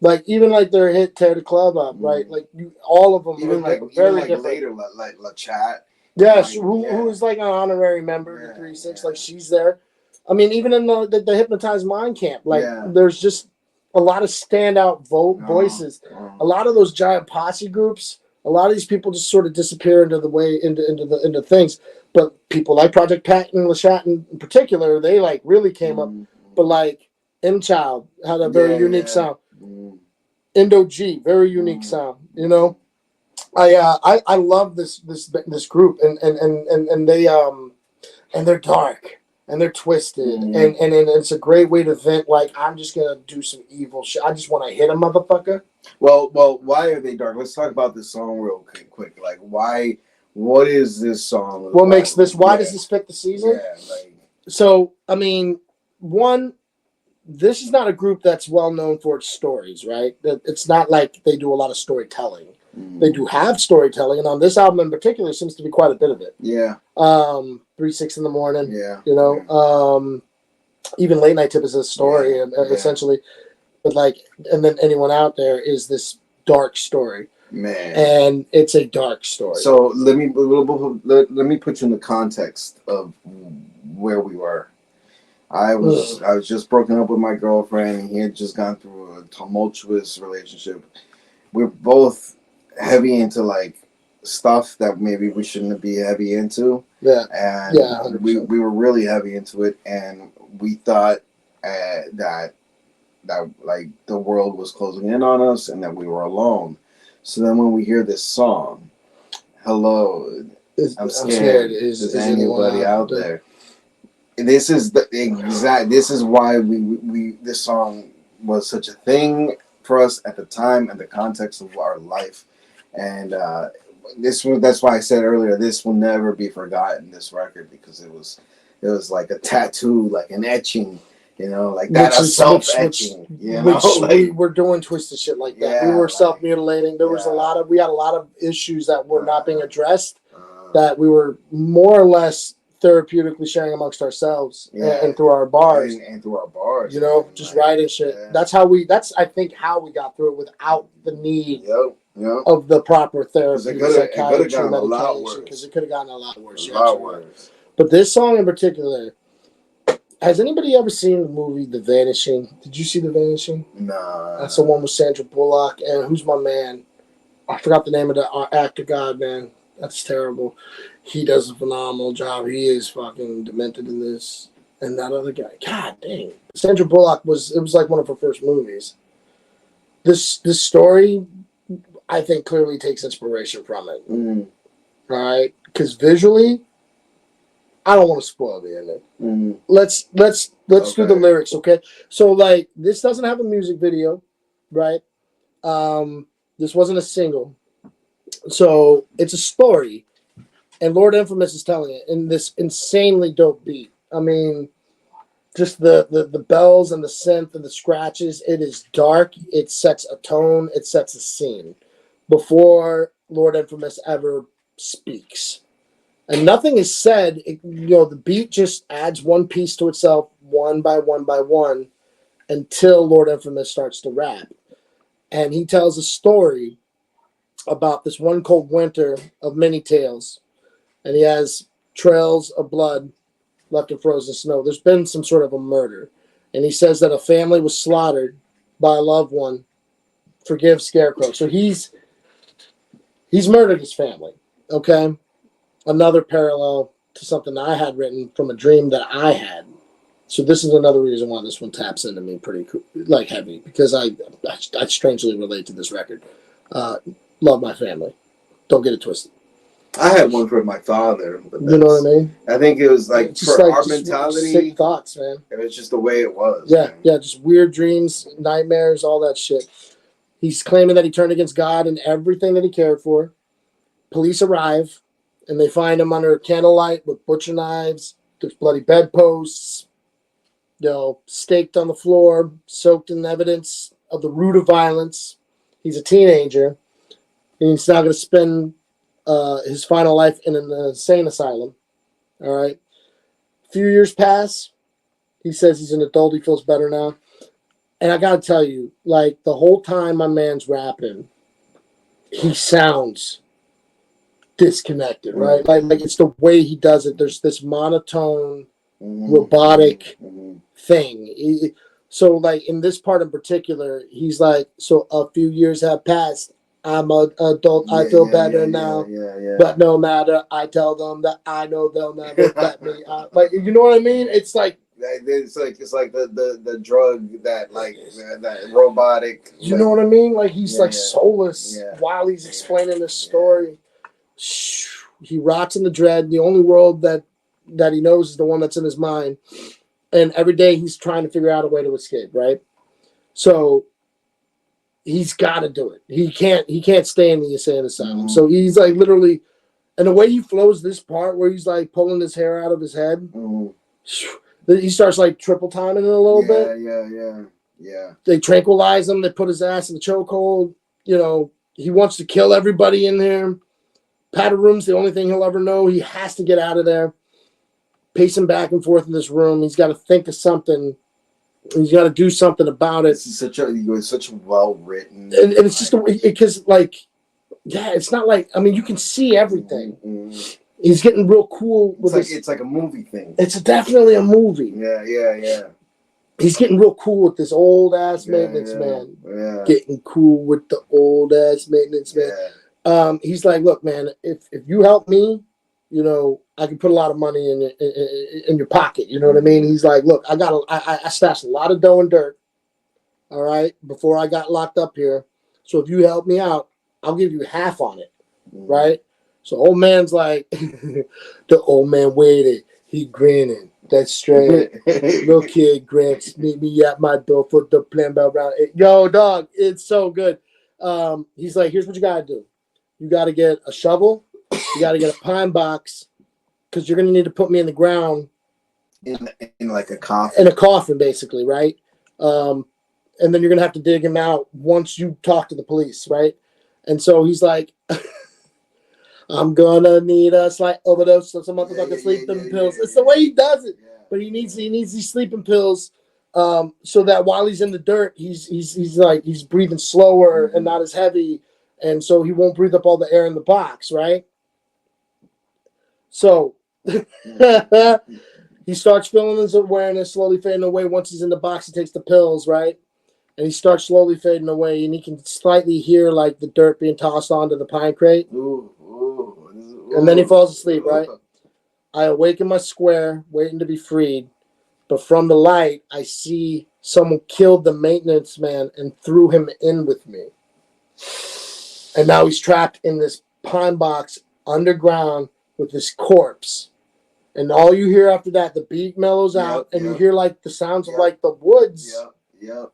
Like even like their hit "Tear the Club Up," right? Like all of them even are like very like different. Later, like La Chat. Yes, who is like an honorary member of 3-6, like she's there. I mean, even in the Hypnotized Mind camp, like there's just a lot of standout voices. A lot of those giant posse groups, a lot of these people just sort of disappear into things. But people like Project Pat and Lashat in particular, they like really came up. But like M Child had a very unique sound. Indo G, very unique sound. You know, I love this group and they're dark. And they're twisted, and it's a great way to vent. Like, I'm just gonna do some evil shit. I just want to hit a motherfucker. Well, why are they dark? Let's talk about this song real quick. Like, why? What is this song? What makes this? Why does this fit the season? Yeah, like. So, I mean, one, this is not a group that's well known for its stories, right? It's not like they do a lot of storytelling. They do have storytelling, and on this album in particular, seems to be quite a bit of it. Yeah. 3, 6 in the morning. Yeah. You know, even Late Night Tip is a story, essentially. But like, and then Anyone Out There is this dark story. Man. And it's a dark story. So let me put you in the context of where we were. I was just broken up with my girlfriend, and he had just gone through a tumultuous relationship. We're both heavy into like stuff that maybe we shouldn't be heavy into. Yeah. And we were really heavy into it, and we thought that like the world was closing in on us and that we were alone. So then when we hear this song, "Hello, I'm scared. Is anybody out there?" This is the exact. This is why we this song was such a thing for us at the time and the context of our life, and that's why I said earlier, this will never be forgotten. This record, because it was like a tattoo, like an etching. You know, like that, a self-etching. We were doing twisted shit like that. We were self-mutilating. There was we had a lot of issues that were not being addressed, that we were more or less therapeutically sharing amongst ourselves and through our bars. And through our bars. You know, just writing shit. Yeah. That's I think how we got through it without the need of the proper therapy, psychiatry, medication. Because it could have gotten a lot worse. But this song in particular, has anybody ever seen the movie The Vanishing? Did you see The Vanishing? Nah. That's the one with Sandra Bullock and who's my man? I forgot the name of the actor. God, man, that's terrible. He does a phenomenal job. He is fucking demented in this. And that other guy, God dang. Sandra Bullock was like one of her first movies. This story, I think, clearly takes inspiration from it. Right? Because visually, I don't want to spoil the ending. Let's do the lyrics, okay? So like, this doesn't have a music video, right? This wasn't a single, so it's a story, and Lord Infamous is telling it in this insanely dope beat. I mean, just the bells and the synth and the scratches. It is dark. It sets a tone. It sets a scene before Lord Infamous ever speaks. And nothing is said. The beat just adds one piece to itself, one by one by one, until Lord Infamous starts to rap. And he tells a story about this one cold winter of many tales. And he has trails of blood left in frozen snow. There's been some sort of a murder. And he says that a family was slaughtered by a loved one. Forgive Scarecrow. So he's murdered his family. Okay? Another parallel to something I had written from a dream that I had. So this is another reason why this one taps into me pretty like heavy, because I strangely relate to this record. Love my family. Don't get it twisted. I had one for my father. But you know what I mean? I think it was like just for like, our just mentality. Sick thoughts, man. It was just the way it was. Yeah, man. yeah, just weird dreams, nightmares, all that shit. He's claiming that he turned against God and everything that he cared for. Police arrive, and they find him under candlelight with butcher knives. There's bloody bedposts, staked on the floor, soaked in evidence of the root of violence. He's a teenager, and he's now going to spend his final life in an insane asylum. All right. A few years pass. He says he's an adult. He feels better now. And I got to tell you, like, the whole time my man's rapping, he sounds disconnected, right? Like it's the way he does it. There's this monotone, robotic thing. So, like, in this part in particular, he's like, so a few years have passed. I'm an adult. I feel better now. But no matter, I tell them that I know they'll never let me out. Like, you know what I mean? It's like the drug that that robotic. You know what I mean? Like, he's soulless while he's explaining this story. He rots in the dread. The only world that he knows is the one that's in his mind. And every day he's trying to figure out a way to escape, right? So he's got to do it. He can't stay in the insane asylum. So he's like literally, and the way he flows this part where he's like pulling his hair out of his head, he starts like triple timing it a little bit. Yeah. They tranquilize him. They put his ass in the chokehold. He wants to kill everybody in there. Powder room's the only thing he'll ever know. He has to get out of there. Pacing back and forth in this room. He's got to think of something. He's got to do something about it. This is such well written, and it's just because like, yeah, it's not like, I mean, you can see everything. Mm-hmm. He's getting real cool with it's like a movie thing. It's definitely a movie. Yeah. He's getting real cool with this old ass maintenance man. Yeah. Getting cool with the old ass maintenance man. Yeah. He's like, look, man, if you help me, you know, I can put a lot of money in your pocket. You know what I mean? He's like, look, I stashed a lot of dough and dirt. All right, before I got locked up here. So if you help me out, I'll give you half on it. Right? So old man's like, the old man waited. He grinning. That's straight. Little kid grants, meet me at my door for the plan around. Yo, dog, it's so good. He's like, here's what you gotta do. You gotta get a shovel. You gotta get a pine box, because you're gonna need to put me in the ground. In like a coffin. In a coffin, basically, right? And then you're gonna have to dig him out once you talk to the police, right? And so he's like, I'm gonna need a slight overdose of some motherfucking sleeping pills. It's the way he does it. But he needs these sleeping pills, so that while he's in the dirt, he's breathing slower and not as heavy, and so he won't breathe up all the air in the box, right? So he starts feeling his awareness slowly fading away. Once he's in the box, he takes the pills, right? And he starts slowly fading away, and he can slightly hear like the dirt being tossed onto the pine crate. And then he falls asleep, right? I awake in my square, waiting to be freed. But from the light, I see someone killed the maintenance man and threw him in with me. And now he's trapped in this pine box underground with this corpse. And all you hear after that, the beat mellows out, and you hear like the sounds of like the woods. Yep.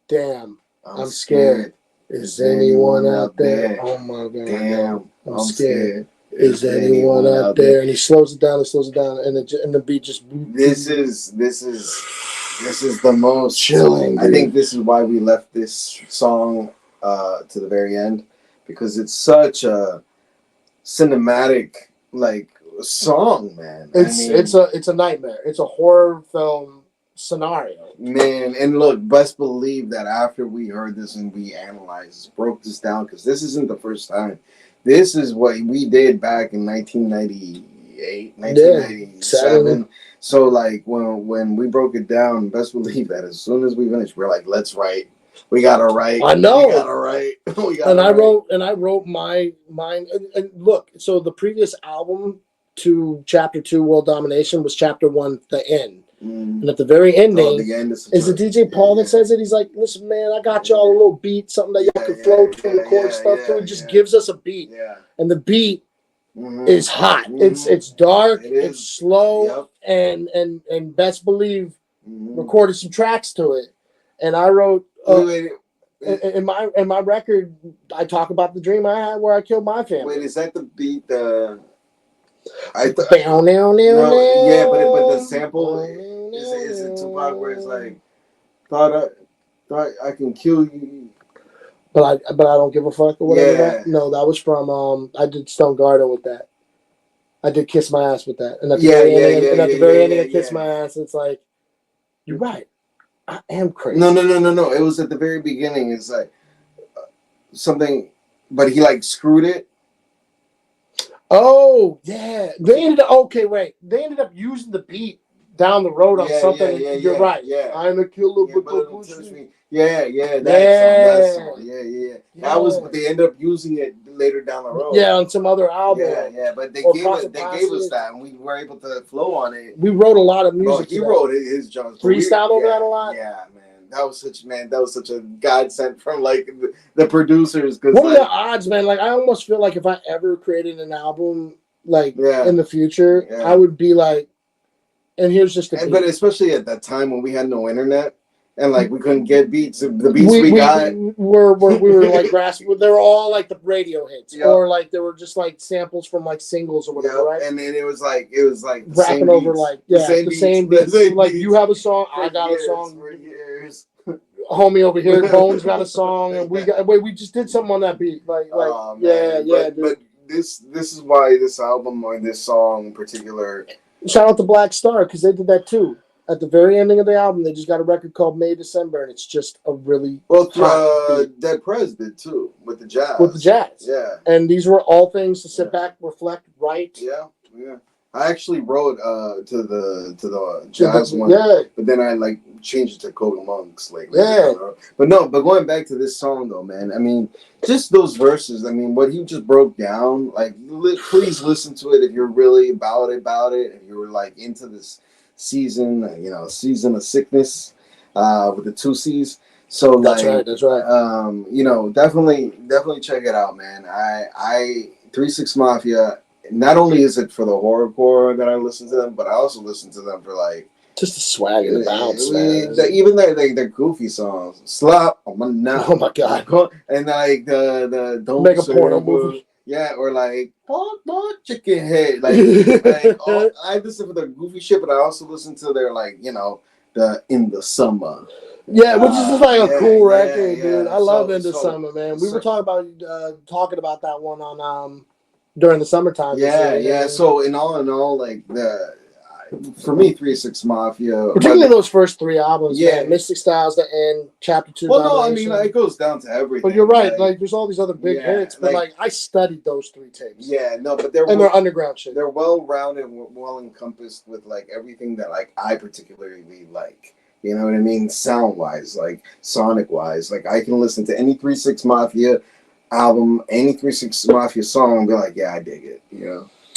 Damn, I'm scared. Is anyone out there? Oh my God. Damn, I'm scared. Is anyone out there? And he slows it down and the beat just. This is the most chilling. I think this is why we left this song to the very end, because it's such a cinematic like song, man. It's a nightmare. It's a horror film scenario, man. And look, best believe that after we heard this and we analyzed, broke this down, because this isn't the first time. This is what we did back in 1998, 1997. So like when we broke it down, best believe that as soon as we finished, we're like, let's write. We gotta write. I know. We gotta write. I wrote mine. And look, so the previous album to Chapter 2, World Domination, was Chapter 1, The End. And at the very ending, is the DJ Paul that says it. He's like, listen, man, I got y'all a little beat, something that y'all can flow to, record stuff to. He just gives us a beat. And the beat is hot. It's dark, it's slow, and best believe recorded some tracks to it. And I wrote in my record, I talk about the dream I had where I killed my family. Wait, is that the beat? But the sample is it Tupac where it's like thought I can kill you, but I don't give a fuck or whatever. No, that was from I did Stone Garden with that. I did Kiss My Ass with that, and at the very ending, I Kiss My Ass. It's like, you're right, I am crazy. No. It was at the very beginning. It's like something, but he like screwed it. Oh yeah, they ended up using the beat down the road on something. You're right. Yeah, I'm a killer, but don't push me. That song. That was. They ended up using it later down the road. Yeah, on some other album. Yeah. But they gave us that, and we were able to flow on it. We wrote a lot of music. He wrote it. His Jones freestyle over that a lot. Yeah, man. That was such a godsend from like the producers. What are the odds, man? Like, I almost feel like if I ever created an album, like in the future, I would be like, and here's just the beat. But especially at that time when we had no internet and like we couldn't get beats, the beats we got were like grassroots. They were all like the radio hits, or like they were just like samples from like singles or whatever, right? And then it was like rapping over like the same beats. Like you have a song, I got a song. For years. homie over here, Bones got a song, and we just did something on that beat. Oh, yeah, man. dude. But this is why this album or this song in particular. Shout out to Black Star because they did that too. At the very ending of the album, they just got a record called May December, and it's just a really Dead Prez did too with the jazz. With the jazz, yeah. And these were all things to sit back, reflect, write. Yeah. I actually wrote to the jazz one, but then I like changed it to Koga Monks But going back to this song though, man. I mean, just those verses. I mean, what he just broke down. Like, please listen to it if you're really about it. If you're like into this season, season of sickness, with the 2 C's. So that's right. Definitely check it out, man. I 3-6 Mafia. Not only is it for the horrorcore that I listen to them, but I also listen to them for like just the swag and the bounce, man. Even their goofy songs, "Slap on my nut." Oh my god! And like the don't make a porno movie. Yeah, or like chicken head. Like I listen for their goofy shit, but I also listen to their the In the Summer. Yeah, which is just like a cool record, dude. I love In the Summer, man. We were talking about that one on during the summertime. Yeah. So in all, like for me, 3-6 Mafia, particularly those first 3 albums, man. Mystic Styles, the End, Chapter 2. Well, no, I mean it goes down to everything. But you're right. Like there's all these other big hits, but like I studied those 3 tapes. Yeah, no, but they're underground shit. They're well rounded, well encompassed with like everything that like I particularly like. You know what I mean? Sound wise, like sonic wise, like I can listen to any 3-6 Mafia album, any 3-6 Mafia song, and be like, yeah, I dig it.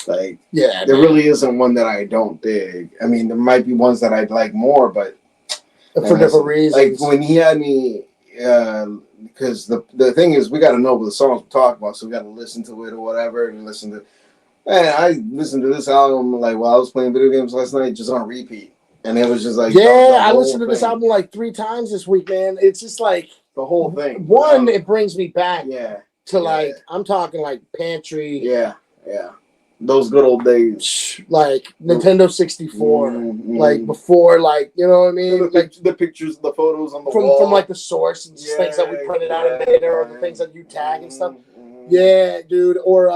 Like there really isn't one that I don't dig. I mean, there might be ones that I'd like more, but for different reasons. Like when he had me, because the thing is, we got to know what the songs we're talking about, so we got to listen to it or whatever, and listen to. Man, I listened to this album like while I was playing video games last night, just on repeat, and it was just like I listened to this album like 3 times this week, man. It's just like the whole thing. One, it brings me back. To like I'm talking like Pantry. Yeah. Those good old days. Like Nintendo 64. Like before, like, you know what I mean? The pictures, the photos on the wall. From like the source and just things that we printed out in Vader or the things that you tag and stuff. Yeah, dude. Or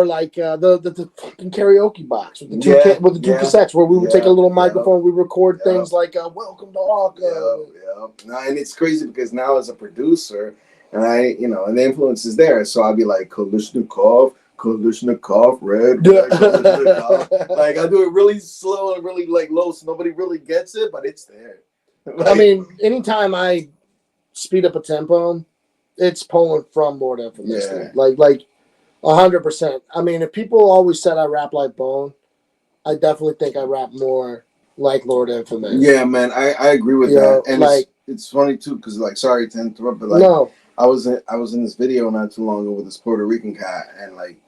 like the fucking karaoke box with the two cassettes where we would take a little microphone, we record things like "Welcome to Hawk." And it's crazy because now as a producer, and and the influence is there, so I'll be like Kalishnikov, red. Kalishnikov. Like I do it really slow and really like low, so nobody really gets it, but it's there. I mean, anytime I speed up a tempo, it's pulling from Lord Infamous. Like 100%. I mean, if people always said I rap like Bone, I definitely think I rap more like Lord Infamous. Yeah, man, I agree with that. And like, it's funny too, because like, sorry to interrupt, but like, I was in this video not too long ago with this Puerto Rican cat, and like,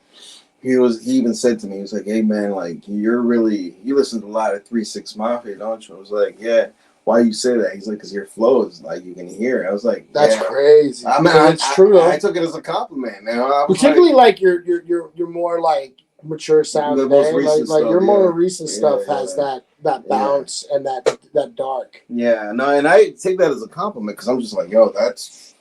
he even said to me, he was like, "Hey man, like you listen to a lot of 3-6 Mafia, don't you?" I was like, "Yeah." Why you say that? He's like, "Because your flow is like you can hear it." I was like, "That's crazy." I mean, it's true though. I took it as a compliment, man. Particularly like you're more like mature sound. Like your more recent stuff has that bounce and that dark. Yeah, no, and I take that as a compliment because I'm just like, yo, that's.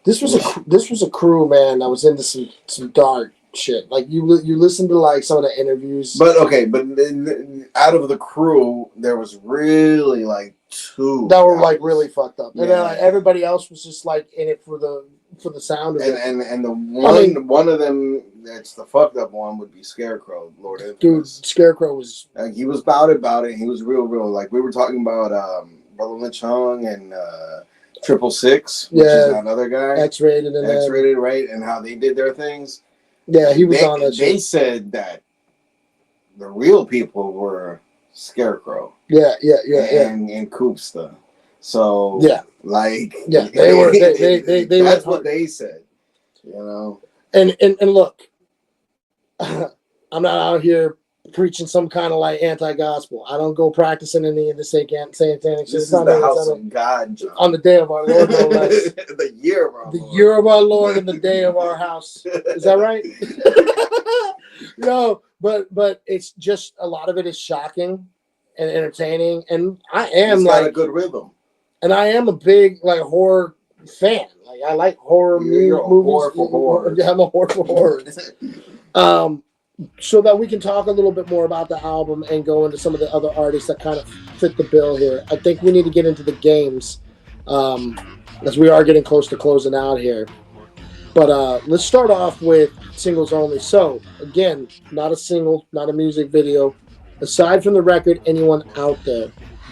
This was a crew, man, that was into some dark shit. Like you listen to like some of the interviews. But out of the crew, there was really like 2 that were like really fucked up, and then like everybody else was just like in it for the sound of it. And the one of them that's the fucked up one would be Scarecrow, Lord Infamous. Dude, Scarecrow was like he was about it. He was real. Like we were talking about Brother Lynch Hung and 666, which is another guy. X-rated, right? And how they did their things. Yeah, he was on that shit. They said that the real people were Scarecrow. Yeah. And Koopsta. So like they were. They that's what they said. And look, I'm not out here preaching some kind of like anti-gospel. I don't go practicing any of the satanic shit. This is the house of God, John. On the day of our Lord, no less. The year of our Lord. The year of our Lord and the day of our house. Is that right? No, but it's just a lot of it is shocking and entertaining, and I am got a good rhythm. and I am a big like horror fan. Like I like horror You're a movies. whore for horror. Yeah, I'm a whore for horror. So that we can talk a little bit more about the album and go into some of the other artists that kind of fit the bill here. I think we need to get into the games, as we are getting close to closing out here. But let's start off with singles only. So again, not a single, not a music video. Aside from the record, anyone out there,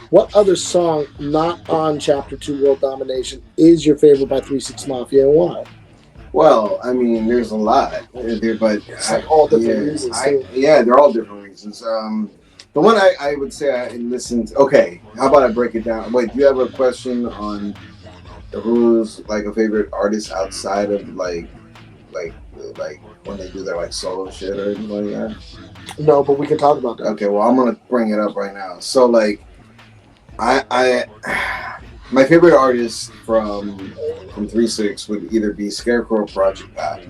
what other song not on Chapter 2 World Domination is your favorite by 3 6 Mafia and why? Well, I mean, there's a lot, but It's like all different reasons. Yeah, they're all different reasons. The one I would say I listened. Okay, how about I break it down? Wait, do you have a question on who's like a favorite artist outside of like when they do their like solo shit or anything like that? No, but we can talk about that. Okay, well, I'm gonna bring it up right now. So like, I my favorite artist from 3 6 would either be Scarecrow or Project Pat.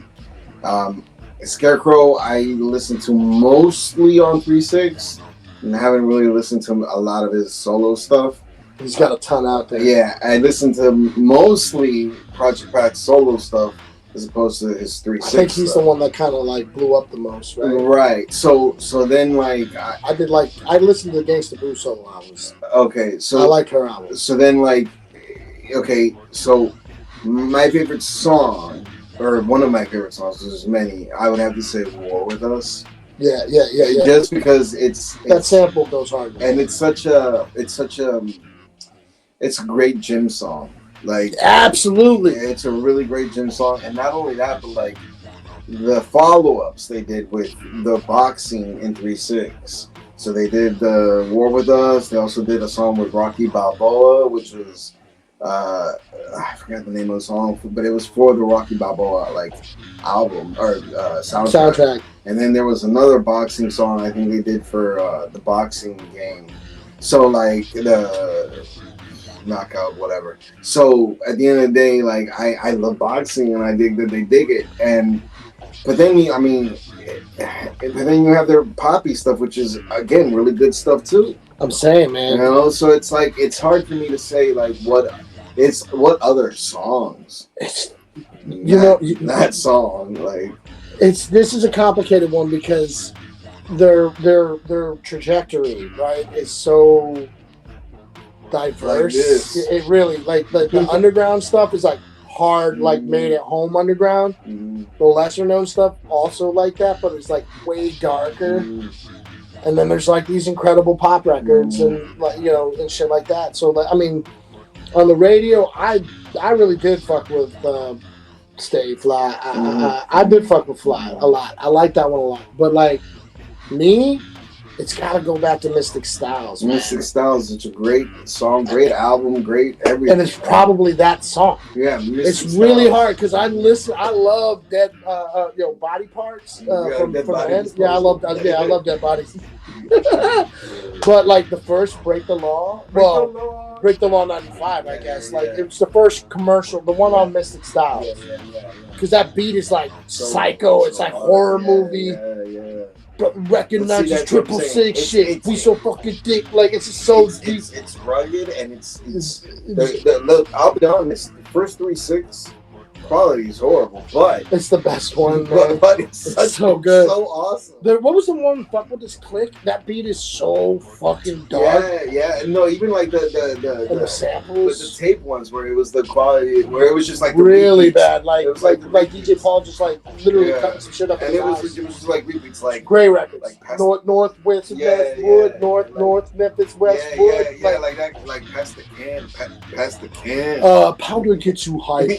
Scarecrow I listen to mostly on 3 6 and haven't really listened to a lot of his solo stuff. He's got a ton out there. Yeah, I listen to mostly Project Pat's solo stuff as opposed to his 3 6. I think he's the one that kind of like blew up the most, right? Right. So then like I listened to the Gangsta Boo solo albums. Okay, so I like her albums. So then like, okay, so my favorite song, or one of my favorite songs, there's many, I would have to say War With Us. Yeah. Just because it's that sample goes hard. And it's a great gym song. Like absolutely. It's a really great gym song. And not only that, but like the follow-ups they did with the boxing in 3 6. So they did the War With Us. They also did a song with Rocky Balboa, which was I forgot the name of the song, but it was for the Rocky Balboa like album or soundtrack. And then there was another boxing song I think they did for the boxing game. So like the knockout, whatever. So at the end of the day, like I love boxing and I dig that they dig it. But then you have their poppy stuff, which is again really good stuff too. I'm saying, man. You know, so it's like it's hard for me to say like what other songs. That song like this is a complicated one because their trajectory, right, is so diverse. Like it really like the underground stuff is like hard, like made at home underground. The lesser known stuff also like that, but it's like way darker. And then there's like these incredible pop records and like and shit like that. So like, I mean, on the radio, I really did fuck with Stay Fly. I did fuck with Fly a lot. I like that one a lot. But like me, it's got to go back to Mystic Styles. Man. Mystic Styles is a great song, great album, great everything. And it's probably that song. Yeah, it's really hard because I love Dead, Body Parts from the end. Yeah, I love Dead Bodies. But like the first Break the Law, Break the Law 95, I guess. Like it was the first commercial, the one on Mystic Styles. Because that beat is like psycho. It's like horror movie. Recognizes 666 shit. We so fucking thick. Like it's just so deep. It's rugged and it's look. I'll be honest. The first 3 6 quality is horrible, but it's the best one. But it's so good, so awesome. What was the one? Fuck with this click. That beat is so fucking dark. Yeah. No, even like the samples, the tape ones where it was the quality, where it was just like really bad. Like it was like DJ Paul just like literally cutting some shit up. And it was just like repeats, like Gray Records, like Northwest Westwood, North Memphis Westwood. Yeah, like that, like past the can. Powder gets you hype.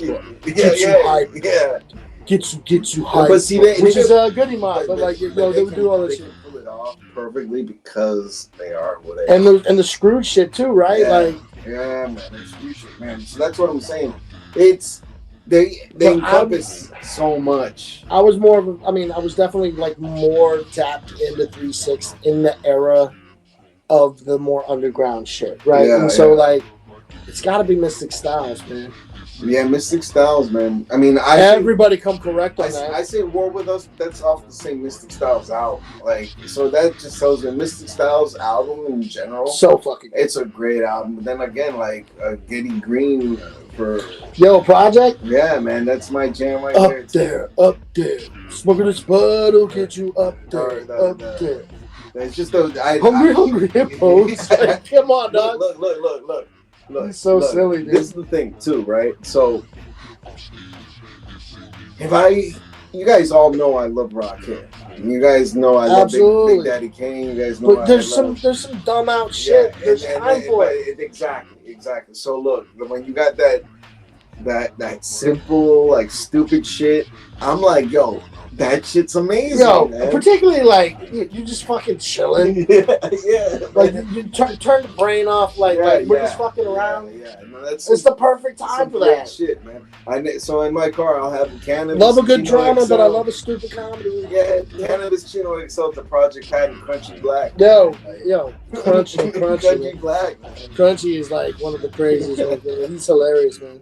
Gets you hype. But see, which is a goodie mod. But like they would do all this shit. Pull it off perfectly because they are what they are. And the screwed shit too, right? Yeah, man, they're screwed shit, man. So that's what I'm saying. It's they encompass so much. I was definitely like more tapped into 3 6 in the era of the more underground shit, right? So like, it's got to be Mystic Styles, man. Yeah, Mystic Styles, man. I mean, everybody come correct on that. I say War With Us. That's off the same Mystic Styles album. Like, so that just tells me Mystic Styles album in general. So fucking good. It's a great album. But then again, like Getty Green for Project. Yeah, man, that's my jam right there. Up there, smoking this bud will get you up there, up there. It's just hungry hippos. Like, come on, dog. Look. It's so silly, dude. This is the thing too, right? So you guys all know I love Rakim. You guys know I love Big Daddy Kane. You guys know. But there's some dumb out shit. There's time for it. Exactly. So look, when you got that simple, like, stupid shit, I'm like, yo, that shit's amazing. Yo, man. Particularly like you just fucking chilling. yeah. Like you turn the brain off. Like we're just fucking around. Yeah. No, it's the perfect time for that shit, man. So in my car, I'll have Cannabis. Love a good drama, but I love a stupid comedy. Yeah, Cannabis, Chino XL, the Project Pat, and Crunchy Black. Yo, Crunchy. Crunchy Black. Man. Crunchy is like one of the craziest ones. He's hilarious, man.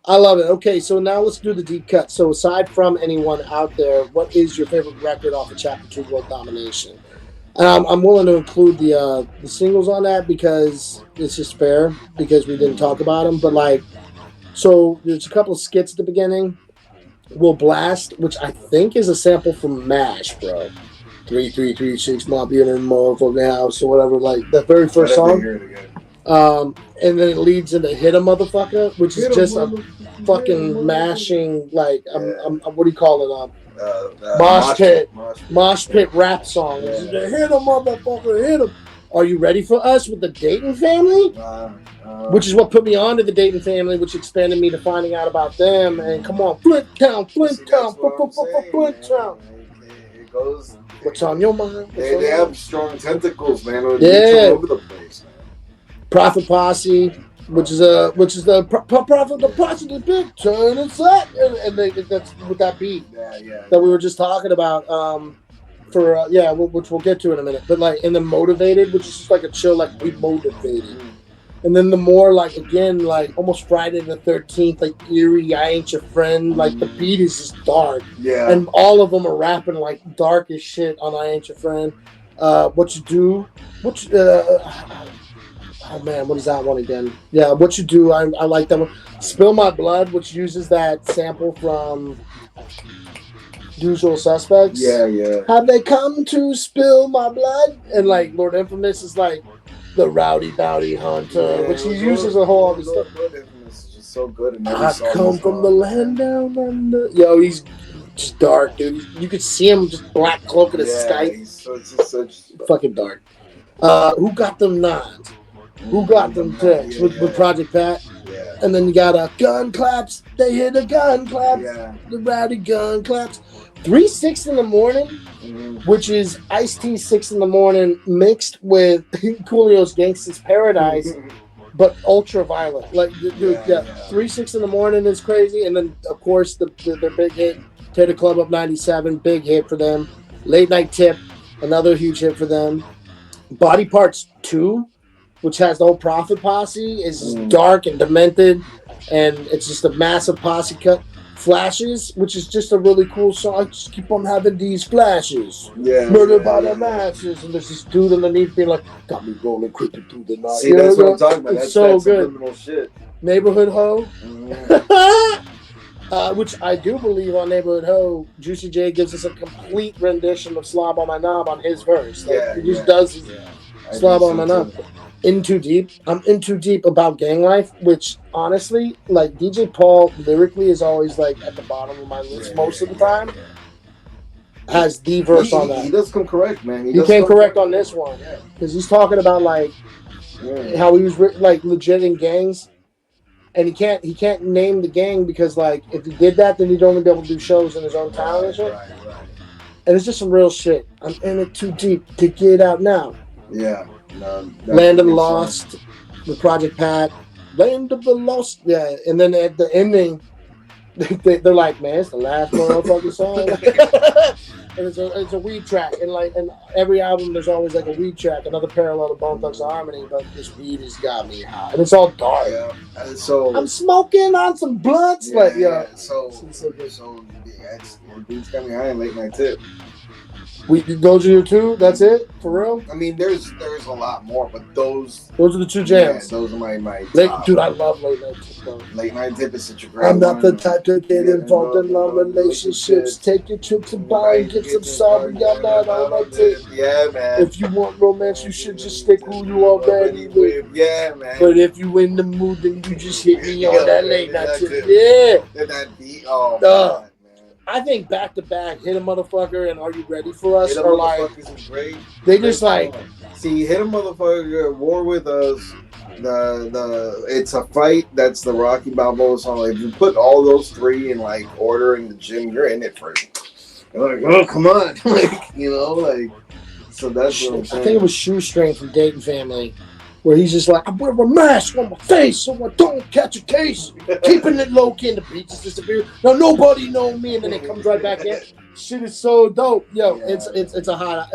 I love it. Okay, so now let's do the deep cut. So aside from anyone out there, what is your favorite record off of Chapter 2 World Domination? I'm willing to include the singles on that because it's just fair because we didn't talk about them. But like, so there's a couple of skits at the beginning. We'll Blast, which I think is a sample from MASH, bro. 3336 Mafia in the motherfucking house or whatever. Like that very first song. And then it leads into Hit a Motherfucker, which is just a fucking mashing, like, what do you call it? Mosh pit rap song. Yeah. Hit a motherfucker, hit him. Are you ready for us with the Dayton family? Which is what put me on to the Dayton family, which expanded me to finding out about them. And come on, Flint Town. It goes. What's on your mind? They have strong tentacles, man. All over the place. Prophet Posse, which is the Prophet the Posse, the big turn and set, and that's with that beat that we were just talking about. Which we'll get to in a minute. But like, and then Motivated, which is just like a chill, like we motivated. And then the more like again, like almost Friday the 13th, like eerie, I ain't your friend. Like the beat is just dark. Yeah. And all of them are rapping like dark as shit on I Ain't Your Friend. What You Do, oh man, what is that one again? Yeah, What You Do, I like that one. Spill My Blood, which uses that sample from Usual Suspects. Yeah. Have they come to spill my blood? And like Lord Infamous is like the Rowdy Bowdy Hunter, which he uses a whole other stuff. Lord Infamous is just so good. I come from the land down under. Yo, he's just dark, dude. You could see him just black cloak in the sky. He's such fucking dark. Who got them nines? Who got them texts with Project Pat? Yeah. And then you got gun claps. They hit a gun claps. Yeah. The rowdy gun claps. 3-6 in the morning, which is Ice-T 6 in the morning mixed with Coolio's Gangsta's Paradise, but ultra violent. Like, dude, 3-6 in the morning is crazy. And then, of course, their big hit, Tear the Club Up 97, big hit for them. Late Night Tip, another huge hit for them. Body Parts 2, which has the whole Prophet Posse, is dark and demented, and it's just a massive posse cut. Flashes, which is just a really cool song. I just keep on having these flashes. Murdered by the masses, and there's this dude underneath being like, got me rolling, creeping through the night. See, that's what I'm talking about. It's so good. Shit. Neighborhood Ho, which I do believe on Neighborhood Ho, Juicy J gives us a complete rendition of Slob on My Knob on his verse. Like, he just does his Slob on My Knob. In Too Deep. I'm in too deep about gang life, which honestly, like DJ Paul lyrically is always like at the bottom of my list most of the time. Has the verse on that. He does come correct, man. He came correct on this one because he's talking about like how he was like legit in gangs, and he can't name the gang because like if he did that, then he'd only be able to do shows in his own town and shit. Right. And it's just some real shit. I'm in it too deep to get out now. Yeah. No, Land of the Lost with Project Pat. Land of the Lost. Yeah. And then at the ending, they're like, man, it's the last motherfucking song. and it's a weed track, and like and every album there's always like a weed track, another parallel to Bone Thugs and Harmony. But this weed has got me high, and it's all dark. Yeah. So I'm smoking on some blunts, yeah, like So dude's got me high in Late Night Tip. Those are your two? That's it? For real? I mean, there's a lot more, but those are the two jams. Yeah, those are my top. Dude, I love Late Night Tip, though. Late Night Tip is such a great I'm not the type to get involved in long relationships. Take your trip to bar and get some sorry. I'm not on my tip. Yeah, man. If you want romance, you should just stick who you already with. Yeah, man. But if you in the mood, then you just hit me on that Late Night Tip. Yeah. That beat, man. I think back to back, Hit a Motherfucker and Are You Ready for Us are like great. They just like see Hit a Motherfucker, War with Us, the It's a Fight. That's the Rocky Balboa song. If you put all those three in like order in the gym, you're in it for it. You're like, oh come on, like so that's what I'm saying. I think it was Shoestring from Dayton Family. Where he's just like, I wear a mask on my face so I don't catch a case. Keeping it low key and the beat just disappears. Now nobody know me, and then it comes right back in. Shit is so dope, yo. Yeah. It's a hot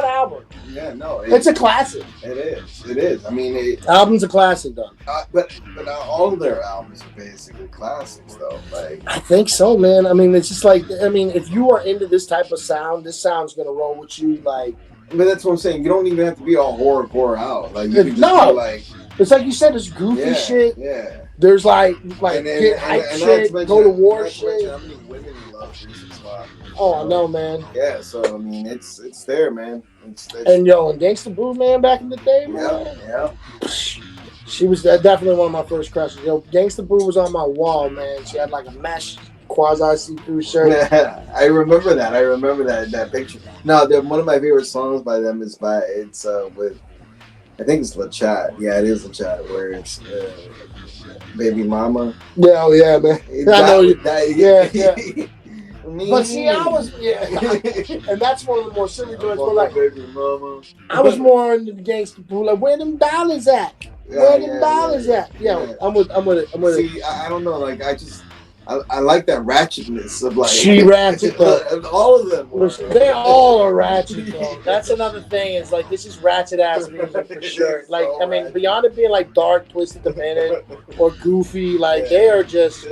album. Yeah, no, it's a classic. It is. I mean, album's a classic though. But all of their albums are basically classics though. Like I think so, man. I mean, it's just like if you are into this type of sound, this sound's gonna roll with you like. But that's what I'm saying. You don't even have to be all horrorcore out. Like you can just be like, it's like you said, there's goofy shit. Yeah. There's like get hype shit, go to war shit. How many women love 365? Oh, I know, man. Yeah, so I mean, it's there, man. And Gangsta Boo, man, back in the day, man. Yeah. She was definitely one of my first crushes. Gangsta Boo was on my wall, man. She had like a mesh quasi see-through shirt. Yeah, I remember that picture. No, one of my favorite songs by them is with I think it's La Chat. Yeah, it is La Chat where it's Baby Mama. Yeah, oh yeah, man. I know you. Yeah. But see, I was and that's one of the more silly joints. But like, Baby Mama. I was more into the Gangsta Boo. Like, where them dollars at? Where them dollars at? Yeah, I'm with it. See, I don't know. Like, I like that ratchetness of like she ratchet though. All of them. They all are ratchet though. That's another thing. Is like this is ratchet ass music for sure. Like so I mean, ratchet. Beyond it being like dark, twisted, dependent, or goofy, like they are just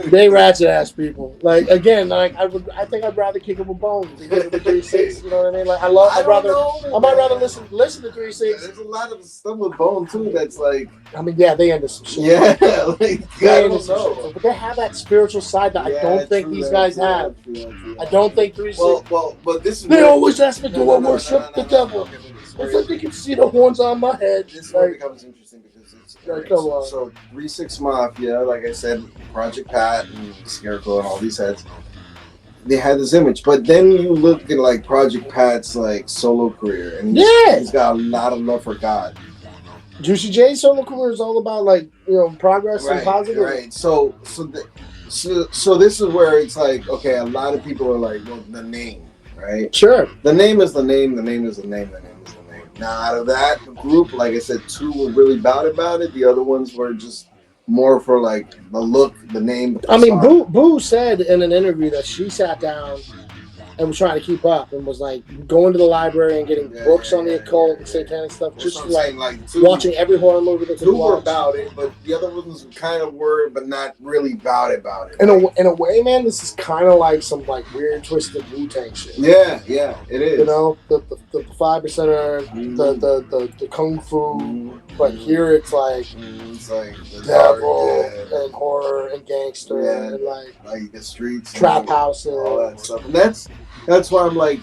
they ratchet ass people. Like again, like I think I'd rather kick them with Bones than kick them with 3-6. You know what I mean? Like I might rather listen to 3-6. There's a lot of stuff with Bone too that's like. I mean, yeah, they into some shit. Yeah, like I don't know. But they have that spiritual side that I don't think these guys have. I don't think 3-6. Well, but this is they always ask me to worship the devil. It's like they can see the horns on my head. This is where it becomes interesting because it's so 3-6 Mafia, like I said, Project Pat and Scarecrow and all these heads. They had this image, but then you look at like Project Pat's like solo career, and he's got a lot of love for God. Juicy J's solo career is all about like progress and positive. Right. So this is where it's like okay, a lot of people are like, well, the name, right? Sure. The name is the name. The name is the name. The name is the name. Now, out of that group, like I said, 2 were really about it. The other ones were just more for like the look, the name. I mean, Boo said in an interview that she sat down and was trying to keep up and was like going to the library and getting books on the occult and satanic stuff. That's just like watching every horror movie they could 2 watch. were about it, but the other ones kind of were, but not really about it. In a way, man, this is kind of like some like weird twisted Wu-Tang shit. Yeah, it is. The 5%er, the kung fu, but here it's like the devil and horror and gangster and like the streets, trap houses, all that stuff. And that's why I'm like,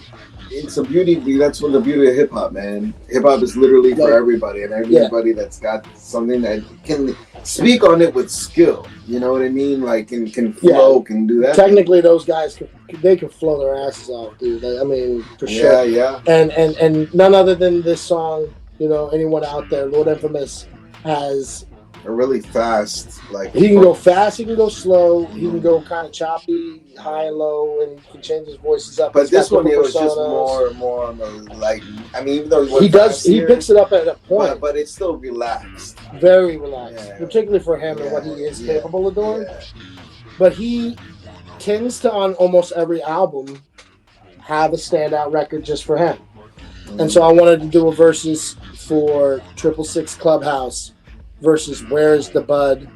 it's a beauty. That's what the beauty of hip hop, man. Hip hop is literally for everybody, and everybody that's got something that can speak on it with skill. You know what I mean? Like can flow, can do that. Technically, those guys can flow their asses off, dude. I mean, for sure. Yeah. And none other than this song, anyone out there, Lord Infamous has a really fast, like he can go fast, he can go slow, he can go kind of choppy, high and low, and he can change his voices up. But this one, it was just more on the like. I mean, even though he picks it up at a point, but it's still relaxed, very relaxed, particularly for him and what he is capable of doing. But tends to, on almost every album, have a standout record just for him. And so I wanted to do a versus for 666 Clubhouse versus Where's the Bud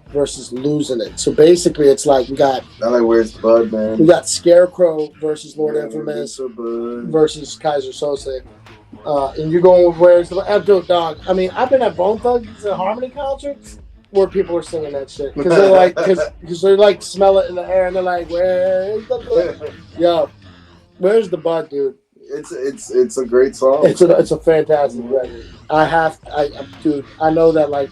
versus Losing It. So basically, it's like we got. I like Where's the Bud, man. We got Scarecrow versus Lord Infamous versus Kaiser Sose. And you're going with Where's the Bud? Dude, dog. I mean, I've been at Bone Thugs and Harmony concerts where people are singing that shit because they're like, because they like smell it in the air and they're like, Where's the Bud? Yo, Where's the Bud, dude? It's a great song. It's a fantastic record. Dude, I know that like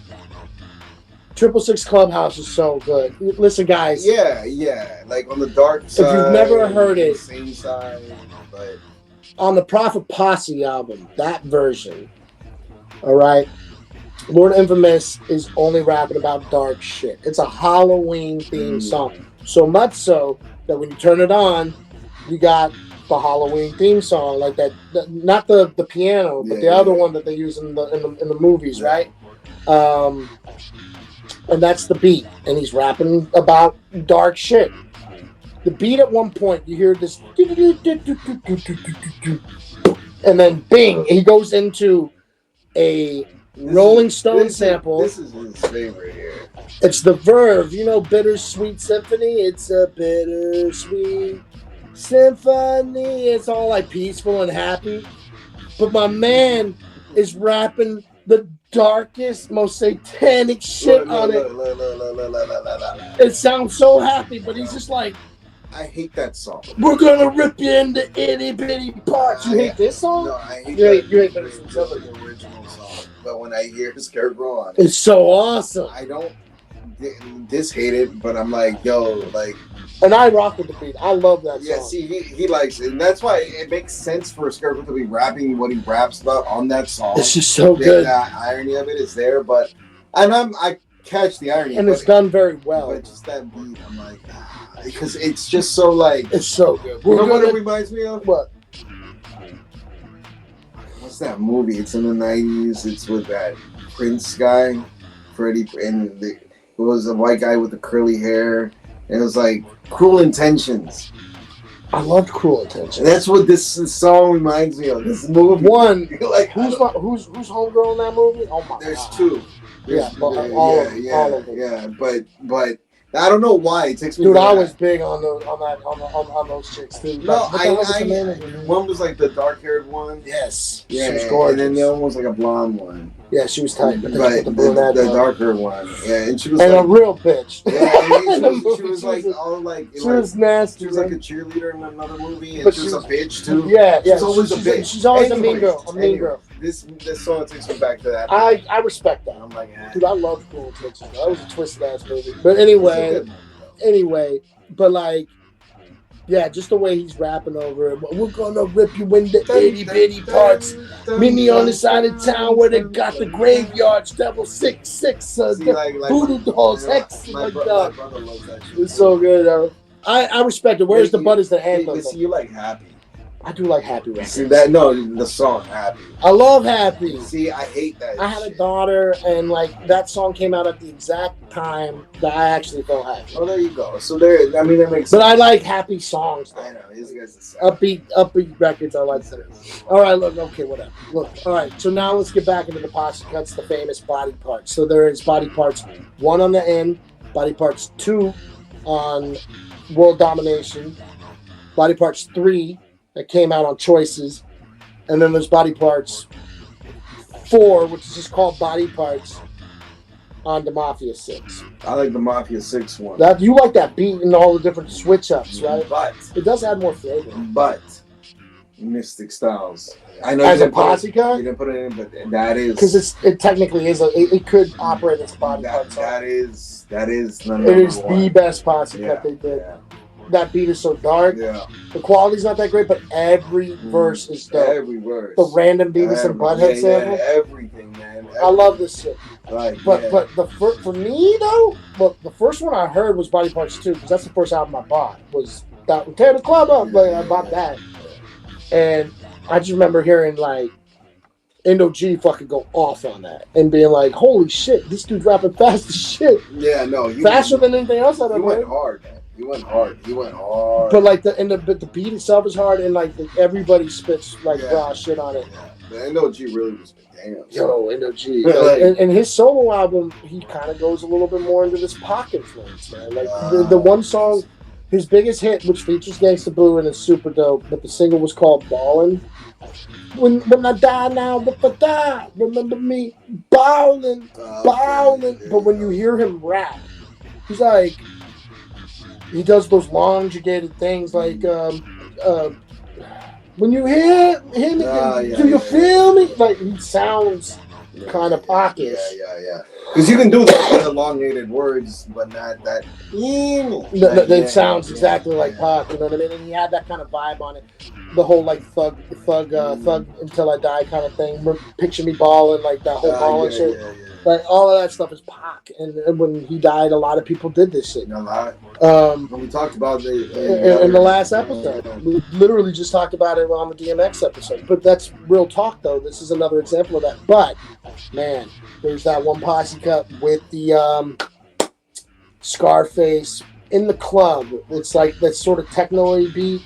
666 Clubhouse is so good. Listen, guys. Yeah. Like on the dark side. If you've never heard it, same side, but on the Prophet Posse album, that version, all right, Lord Infamous is only rapping about dark shit. It's a Halloween themed song. So much so that when you turn it on, you got the Halloween theme song, like that, not the piano, but the other one that they use in the movies, right? And that's the beat, and he's rapping about dark shit. The beat at one point, you hear this, and then bing, he goes into a Rolling Stone sample. This is his favorite here. It's the Verve, Bittersweet Symphony. It's a bittersweet symphony. It's all like peaceful and happy. But my man is rapping the darkest, most satanic shit on it. It sounds so happy, but he's just like, I hate that song. We're gonna rip you into itty bitty parts. You hate this song? No, I hate you hate the original song. But when I hear Scarecrow on it's so awesome. I don't hate it, but I'm like, yo, like. And I rock with the beat. I love that song. Yeah, see, he likes it. And that's why it makes sense for Scarecrow to be rapping what he raps about on that song. It's just so good. The irony of it is there, but I catch the irony. And it's done very well. But just that beat, I'm like, because it's just so like. It's so good. You know what it reminds me of? What? What's that movie? It's in the 90s. It's with that Prince guy, Freddie, and it was a white guy with the curly hair. And it was like Cruel Intentions. I loved Cruel Intentions. And that's what this song reminds me of. This movie. One, like who's homegirl in that movie? Oh my There's God. two. All of them. Yeah, but I don't know why it takes me. Dude, I was big on those chicks too. No, one was like the dark-haired one. Yes, yeah, she was gorgeous. And then the other one was like a blonde one. Yeah, she was tight, but the darker one. Yeah, and she was a real bitch. Yeah, she was like all like. She was nasty. She was like a cheerleader in another movie, and but she was a bitch too. Yeah. She's always a bitch. She's always a mean girl. Girl. This song takes me back to that. I respect that. I'm like, dude, I love Cruel Intentions. That was a twisted ass movie. But anyway, but like, yeah, just the way he's rapping over it. We're gonna rip you into itty bitty parts. Meet me on the side of town where they got the graveyards, devil 666, voodoo dolls, hexes, like that. My brother loves that shit. It's so good. I respect it. Where's the Bud is the anthem. See, you like Happy. I do like Happy records. See that? No, the song Happy. I love Happy. See, I hate that. I had a daughter, and like that song came out at the exact time that I actually felt happy. Oh, there you go. So there, I mean, that makes sense. But I like happy songs. Though. I know these guys are upbeat records. I like that. All right, look, okay, whatever. Look, all right. So now let's get back into the posse cuts, the famous body parts. So there is body parts 1 on the end, body parts 2 on World Domination, body parts 3. That came out on Choices, and then there's Body Parts 4, which is just called Body Parts on the Mafia 6. I like the Mafia 6 one. That you like that beat and all the different switch ups, right? But it does add more flavor. But Mystic Styles, I know as a posse cut, you didn't put it in, but that is because it technically is it could operate as a body part. That is the it is one. The best posse cut they did. Yeah. That beat is so dark. Yeah. The quality's not that great, but every verse is dope. Every verse. The random Beavis and Butthead sample. Everything, man. Everything. I love this shit. Right. But for me though, look, the first one I heard was Body Parts 2 because that's the first album I bought. Was that Tear the Club Up? Like I bought that, and I just remember hearing like Indo G fucking go off on that and being like, "Holy shit, this dude's rapping fast as shit." Yeah, no, faster than anything else I've ever heard. Went hard, man. He went hard. He went hard. But like but the beat itself is hard, and like everybody spits like raw shit on it. Yeah. The NOG really was damn. Yo, NOG. Like, and his solo album, he kind of goes a little bit more into this pop influence, man. Like the one song, his biggest hit, which features Gangsta Boo and is super dope, but the single was called Ballin'. When I die now, if I die, remember me ballin', ballin'. But when you hear him rap, he's like, he does those elongated things like, when you hear him, do you feel me? Like, he sounds kind of pockish. Yeah. Because you can do the elongated words, but not that. It sounds exactly like Pac, you know what I mean? And he had that kind of vibe on it. The whole like thug until I die kind of thing. Picture me balling, like that whole ballin' shit. Yeah. Like all of that stuff is Pac. And when he died, a lot of people did this shit. A lot. When we talked about in the last episode, we literally just talked about it on the DMX episode. But that's real talk, though. This is another example of that. But man, there's that one posse cut with the Scarface in the club. It's like that sort of techno-y beat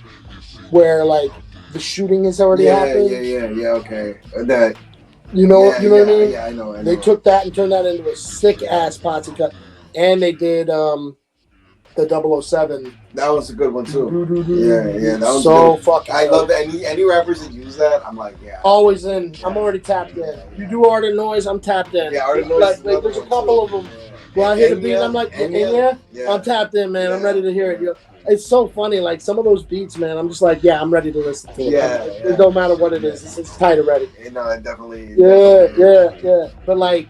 where like the shooting has already happened. Yeah. Okay. That. You know what I mean? Yeah, I know. They took that and turned that into a sick ass posse cut, and they did the 007. That was a good one too. Yeah, that was so good. fucking. I love that. Any rappers that use that, I'm like, yeah. Always in. I'm already tapped in. You do Art and Noise, I'm tapped in. Yeah, Art and Noise. Like there's a couple of them. When I hear the beat, I'm like, yeah, I'm tapped in, man. I'm ready to hear it. It's so funny. Like some of those beats, man. I'm just like, yeah, I'm ready to listen to it. It don't matter what it is. It's tight already. It definitely. Yeah. But like,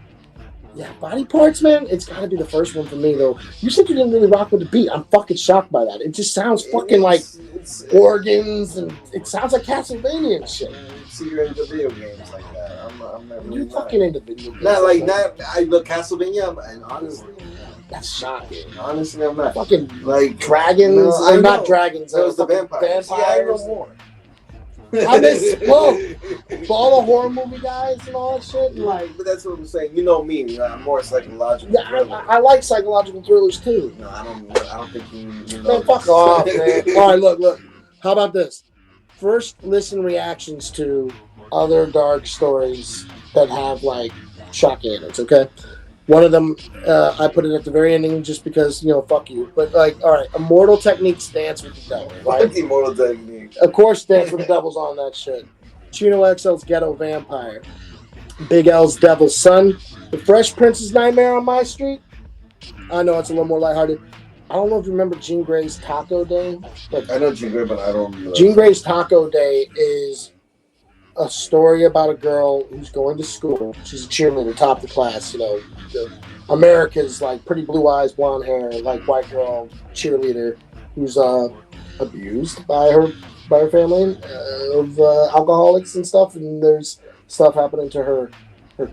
body parts, man. It's got to be the first one for me, though. You said you didn't really rock with the beat. I'm fucking shocked by that. It just sounds fucking like organs, and it sounds like Castlevania and shit. See, you're into video games like that. I'm not really. You're fucking into video games. I look Castlevania, and honestly. That's shocking. Honestly, I'm not. Fucking like dragons. No, I'm not dragons. That was the vampires. Yeah, I know more. I miss all the horror movie guys and all that shit. Like, but that's what I'm saying. You know me. I'm more psychological. Yeah, I like psychological thrillers too. No, I don't think you know. Man, fuck off, man. All right, look. How about this? First, listen reactions to other dark stories that have like shocking endings. Okay. One of them, I put it at the very ending just because, fuck you. But, like, all right, Immortal Technique's Dance with the Devil, right? What's Immortal Technique? Of course, Dance with the Devil's on that shit. Chino XL's Ghetto Vampire. Big L's Devil's Son. The Fresh Prince's Nightmare on My Street. I know it's a little more lighthearted. I don't know if you remember Jean Grey's Taco Day. I know Jean Grey, but I don't remember. Jean Grey's Taco Day is a story about a girl who's going to school. She's a cheerleader, top of the class, America's like pretty blue eyes, blonde hair, like white girl cheerleader who's abused by her family of alcoholics and stuff, and there's stuff happening to her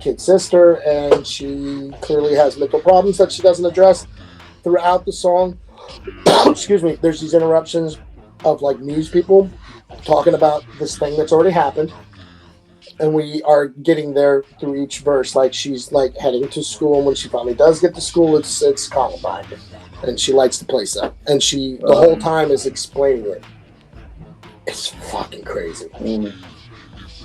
kid sister, and she clearly has mental problems that she doesn't address throughout the song. Excuse me. There's these interruptions of like news people talking about this thing that's already happened. And we are getting there through each verse. Like she's like heading to school, and when she finally does get to school, it's Columbine, and she lights the place up. And she the whole time is explaining it. It's fucking crazy.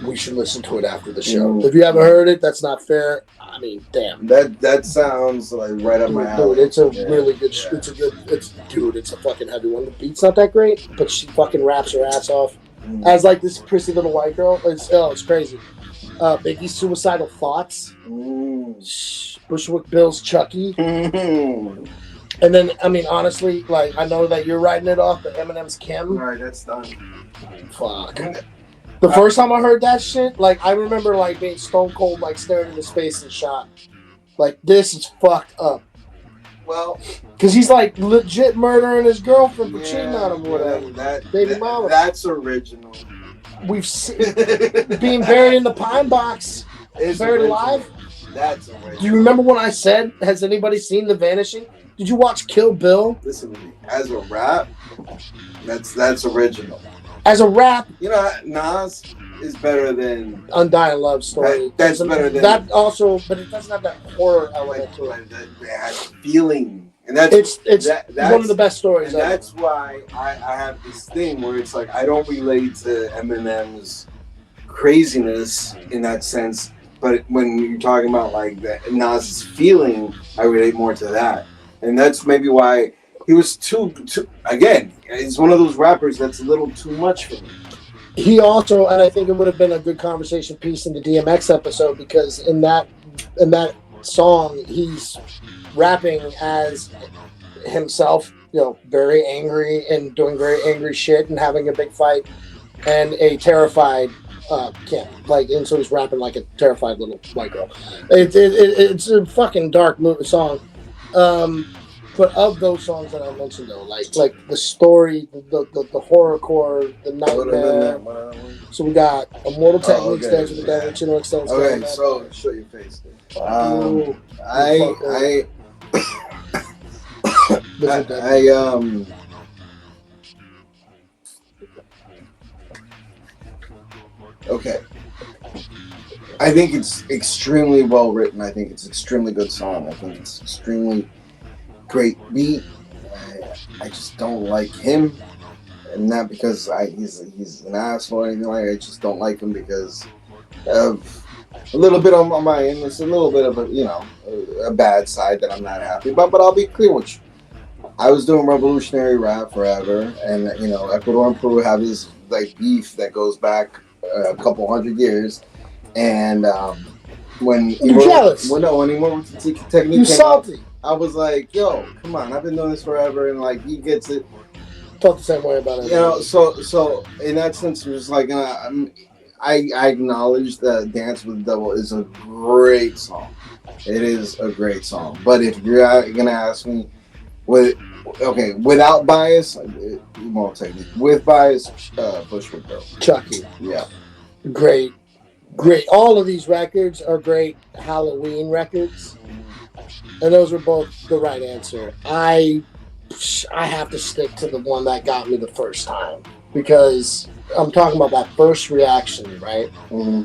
We should listen to it after the show. If you haven't heard it, that's not fair. I mean, damn. That sounds like right up my alley. Dude, it's a really good. It's a fucking heavy one. The beat's not that great, but she fucking raps her ass off. As like this prissy little white girl. It's crazy. Biggie's Suicidal Thoughts. Bushwick Bill's Chucky. And then, I mean, honestly, like, I know that you're writing it off, but Eminem's Kim. Alright, that's done. Fuck. The first time I heard that shit, like, I remember, like, being stone cold, like, staring into space and shot. Like, this is fucked up. Well, because he's like legit murdering his girlfriend for cheating on him or whatever. Baby mama. That's original. We've seen being buried in the pine box. Is buried alive. That's original. Do you remember when I said, has anybody seen The Vanishing? Did you watch Kill Bill? Listen to me. As a rap, that's original. As a rap, Nas is better than Undying Love Story. That's better than that also, but it doesn't have that horror element to it. It has feeling And that's it's one of the best stories. And that's why I have this thing where it's like I don't relate to Eminem's craziness in that sense, but when you're talking about like that Nas's feeling, I relate more to that, and that's maybe why he was too. Again, he's one of those rappers that's a little too much for me. He also, and I think it would have been a good conversation piece in the DMX episode, because in that song he's rapping as himself, very angry and doing very angry shit and having a big fight and a terrified kid, and so he's rapping like a terrified little white girl. It's a fucking dark song. But of those songs that I mentioned, though, like the story, the horrorcore, the nightmare. So we got Immortal Techniques, Dance with the Devil, Chino Extends. Okay, so show your face. Okay. I think it's extremely well written. I think it's an extremely good song. I think it's extremely great beat. I just don't like him, and not because he's an asshole or anything like that. I just don't like him because of a little bit on my end. It's a little bit of a bad side that I'm not happy about. But I'll be clear with you. I was doing revolutionary rap forever, and Ecuador and Peru have this beef that goes back a couple hundred years. And when he jealous. When he went with the technique, you salty. I was like, yo, come on, I've been doing this forever, and he gets it. Felt the same way about it. So in that sense, it was like I acknowledge that "Dance with the Devil" is a great song. It is a great song. But if you're gonna ask me, without bias, you won't take me. With bias, Bushwick Bill. Chucky. Yeah. Great. All of these records are great Halloween records. And those were both the right answer. I have to stick to the one that got me the first time, because I'm talking about that first reaction, right? Mm-hmm.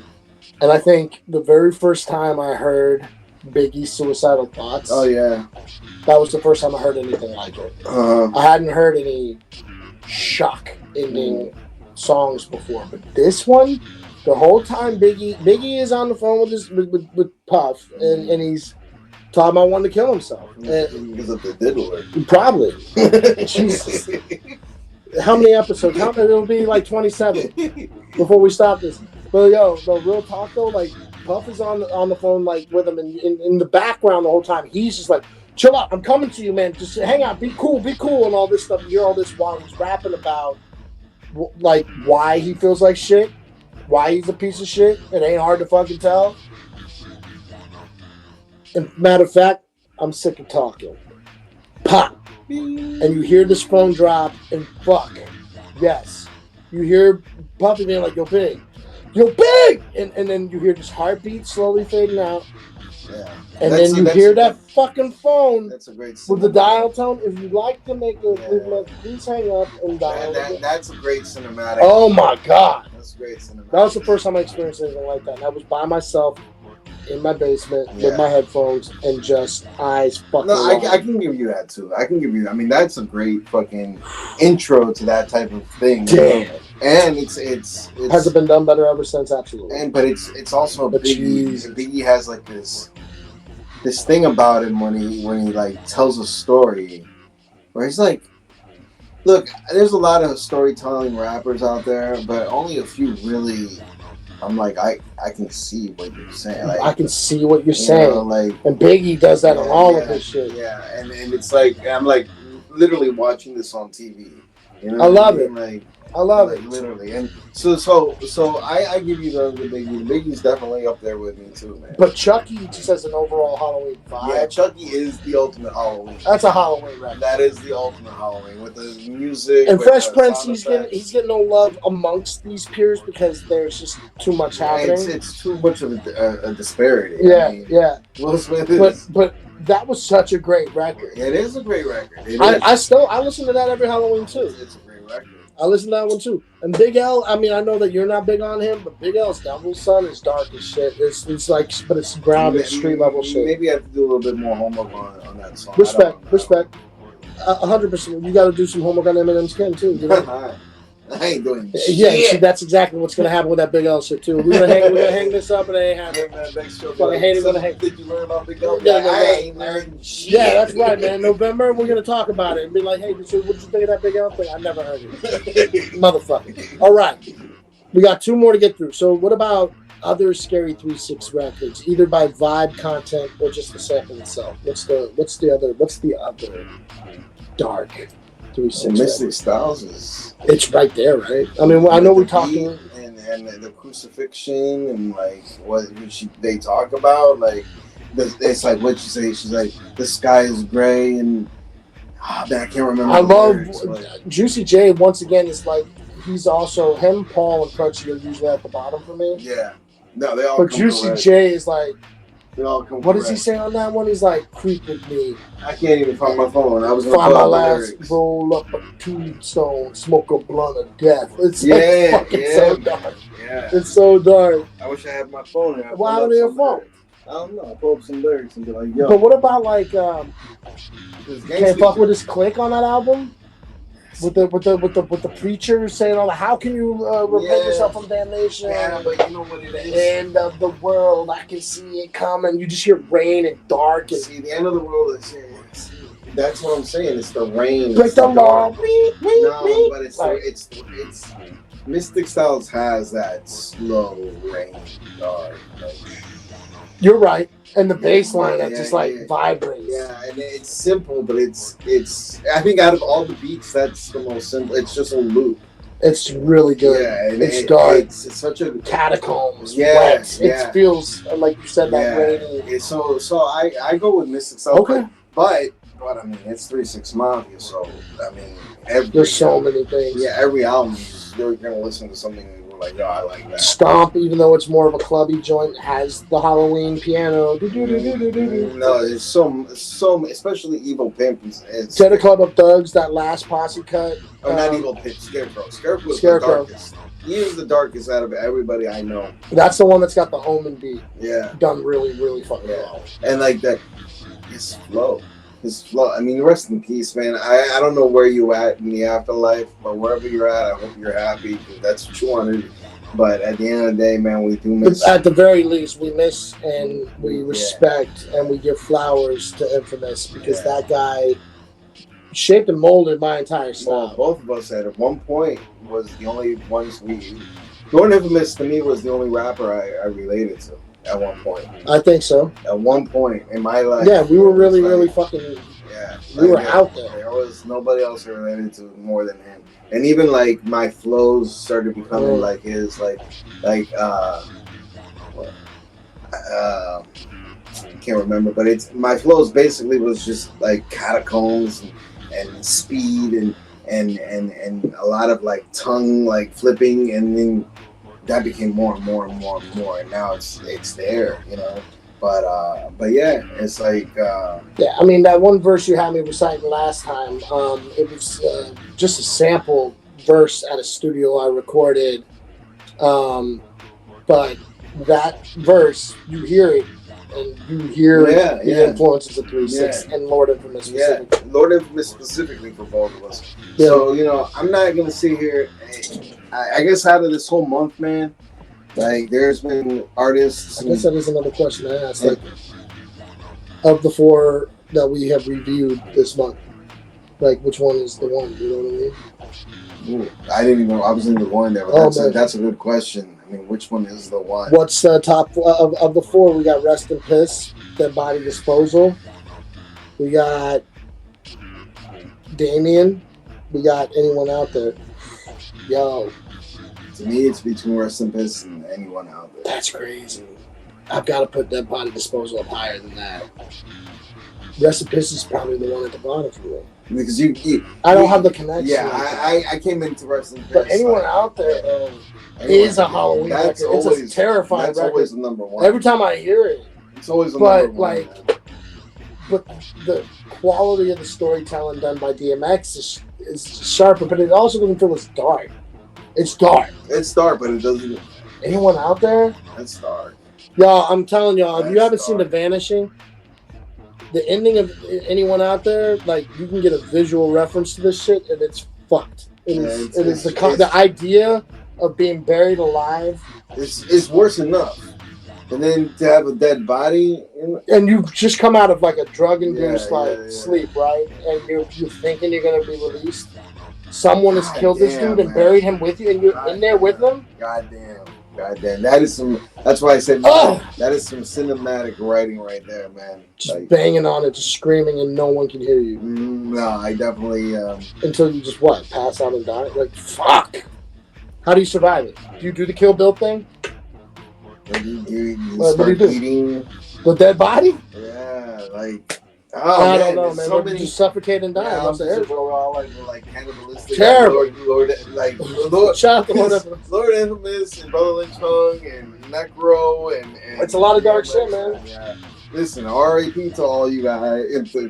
And I think the very first time I heard Biggie's Suicidal Thoughts. Oh yeah. That was the first time I heard anything like it. I hadn't heard any shock ending songs before, but this one, the whole time Biggie is on the phone with Puff, and he's talking about wanting to kill himself. Because of the diddler. Probably. Jesus. How many episodes? It'll be like 27 before we stop this. But the real talk though, Puff is on the phone with him, and in the background the whole time he's just like, chill out, I'm coming to you, man. Just hang out, be cool, and all this stuff. You hear all this while he's rapping about why he feels like shit, why he's a piece of shit. It ain't hard to fucking tell. And matter of fact, I'm sick of talking. Pop. And you hear this phone drop, and fuck. Yes. You hear Puffy being like, yo, Big. And then you hear this heartbeat slowly fading out. Yeah. And then you hear that fucking phone. That's a great with the dial tone. If you'd like to make a please hang up and dial. That's a great cinematic. Oh my God. That's great cinematic. That was the first time I experienced anything like that. And I was by myself in my basement with my headphones and just eyes fucking. No, I can give you that too. I mean, that's a great fucking intro to that type of thing. Damn. And it's has it been done better ever since? Absolutely. But it's also Biggie. Biggie has this thing about him when he tells a story where he's like, look, there's a lot of storytelling rappers out there, but only a few really. I'm like, I can see what you're saying. I can see what you're saying. And Biggie does that on all of his shit. Yeah, and it's like, I'm like literally watching this on TV. I love it. I love it. Literally. And so I give you the Biggie. Biggie's definitely up there with me too, man. But Chucky just has an overall Halloween vibe. Yeah, Chucky is the ultimate Halloween. That's a Halloween record. That is the ultimate Halloween with the music. And Fresh Prince, he's getting no love amongst these peers because there's just too much happening. It's too much of a disparity. Yeah. Will Smith is. But that was such a great record. It is a great record. I listen to that every Halloween too. It's a great record. I listen to that one too. And Big L, I mean, I know that you're not big on him, but Big L's Devil's Son is dark as shit. It's like, but it's grounded, street level shit. Maybe I have to do a little bit more homework on that song. Respect. 100%. You got to do some homework on Eminem's Ken too. You know? I ain't doing shit. Yeah, see, that's exactly what's gonna happen with that Big L shit too. We're gonna hang this up, and it ain't happening. Man, next show, I hate it when I hate. Did you learn about Big L? Yeah, I ain't learned shit. Yeah, that's right, man. November, we're gonna talk about it and be like, hey, what did you think of that Big L thing? I never heard it, motherfucker. All right, we got 2 more to get through. So, what about other Scary 3-6 records, either by vibe, content, or just the sample itself? What's the other dark? Mystic Styles is. It's right there, right? I mean, I know we're talking. And the crucifixion and like what they talk about, like it's like what you say. She's like, the sky is gray, and man, I can't remember. I love Juicy J. Once again, is like he's also him, Paul, and Crutchy are usually at the bottom for me. Yeah, no, they all. But Juicy J is like. What does he say on that one? He's like, creep with me. I can't even find my phone. I was gonna find my last roll up a tombstone, smoke a blunt of death. It's so dark. Yeah. It's so dark. I wish I had my phone. Why happened to your phone? I don't know. I pull up some lyrics and be like, yo. But what about like Can't Fuck With His Click on that album? With the preacher saying all the how can you repent yourself from damnation? Yeah, but you know what it is? The end of the world, I can see it coming. You just hear rain and dark. And see, the end of the world is here. That's what I'm saying. It's the rain. Break the law. No, but it's Mystic Styles has that slow rain dark. You're right. And the bass line that just vibrates. Yeah, and it's simple, but it's I think out of all the beats, that's the most simple. It's just a loop. It's really good. Yeah, and it's dark. It's such a catacombs. Wet. It feels like you said that rainy. So I go with Mystic Styles. Okay. But I mean, it's 3-6 Mafia, so I mean, there's so many things. Yeah, every album you're gonna listen to something. Like, oh, I like that. Stomp, even though it's more of a clubby joint, has the Halloween piano. No, it's so especially Evil Pimp. Cheddar Club of Thugs, that last posse cut. Oh, not Evil Pimp, Scarecrow. Scarecrow is the darkest. He is the darkest out of everybody I know. That's the one that's got the Omen beat. Yeah. Done really, really fucking well. And like that, his flow. I mean, rest in peace, man. I don't know where you at in the afterlife, but wherever you're at, I hope you're happy because that's what you wanted. But at the end of the day, man, we do miss. At the very least, we miss and we respect and we give flowers to Infamous because that guy shaped and molded my entire style. Well, both of us at one point was the only ones Jordan Infamous to me was the only rapper I related to. At one point. I think so. At one point in my life. Yeah, we were really fucking... Yeah. We were out there. There was nobody else I related to more than him. And even, like, my flows started becoming like his, I can't remember, but my flows basically was just, like, catacombs and speed and a lot of, like, tongue, like, flipping, and then that became more and more and more and more, and now it's there, you know. But yeah, it's like I mean, that one verse you had me reciting last time, it was just a sample verse at a studio I recorded, but that verse, you hear it, and you hear the influences of 3-6 and Lord Infamous specifically. Yeah, Lord Infamous specifically for both of us. Yeah. So, you know, I'm not gonna sit here. I guess out of this whole month, man, like there's been artists. I guess that is another question I asked. Like, of the 4 that we have reviewed this month, like which one is the one? You know what I mean? I didn't even know I was in the one there. But that's a good question. I mean, which one is the one? What's the top of the 4? We got Rest in Piss, Dead Body Disposal. We got Damien. We got Anyone Out There. Yo. To me, it's between Rest in Piss and Anyone Out There. That's crazy. I've got to put Dead Body Disposal up higher than that. Rest in Piss is probably the one at the bottom for me. Because I don't have the connection. Yeah, I came into Rest in Piss. But Anyone Out There is a Halloween record. It's a terrifying record. That's always the number one. Every time I hear it. It's always the number one. But the quality of the storytelling done by DMX it's sharper, but it also doesn't feel as dark. It's dark. It's dark, but it doesn't. Anyone out there? It's dark. Y'all, I'm telling y'all, if you That's haven't seen The dark. Vanishing, the ending of anyone out there, like you can get a visual reference to this shit, and it's fucked. It is the idea of being buried alive. It's worse enough. And then to have a dead body, and you've just come out of like a drug-induced sleep, right? And you're thinking you're gonna be released. Someone has killed this dude and buried him with you, and you're in there with them. Goddamn. That is some. That's why I said that is some cinematic writing right there, man. Just banging on it, just screaming, and no one can hear you. No, I definitely. Until you just pass out and die. Like fuck. How do you survive it? Do you do the Kill Bill thing? You start eating the dead body? Yeah, like I don't know, man. So you just suffocate and die. Yeah, we're all like cannibalistic. Terrible. Lord, shout out to Lord Infamous. Lord Infamous and Brother Lynch Hung and Necro and it's a lot of dark shit, man. Yeah. Listen, R.A.P. to all you guys,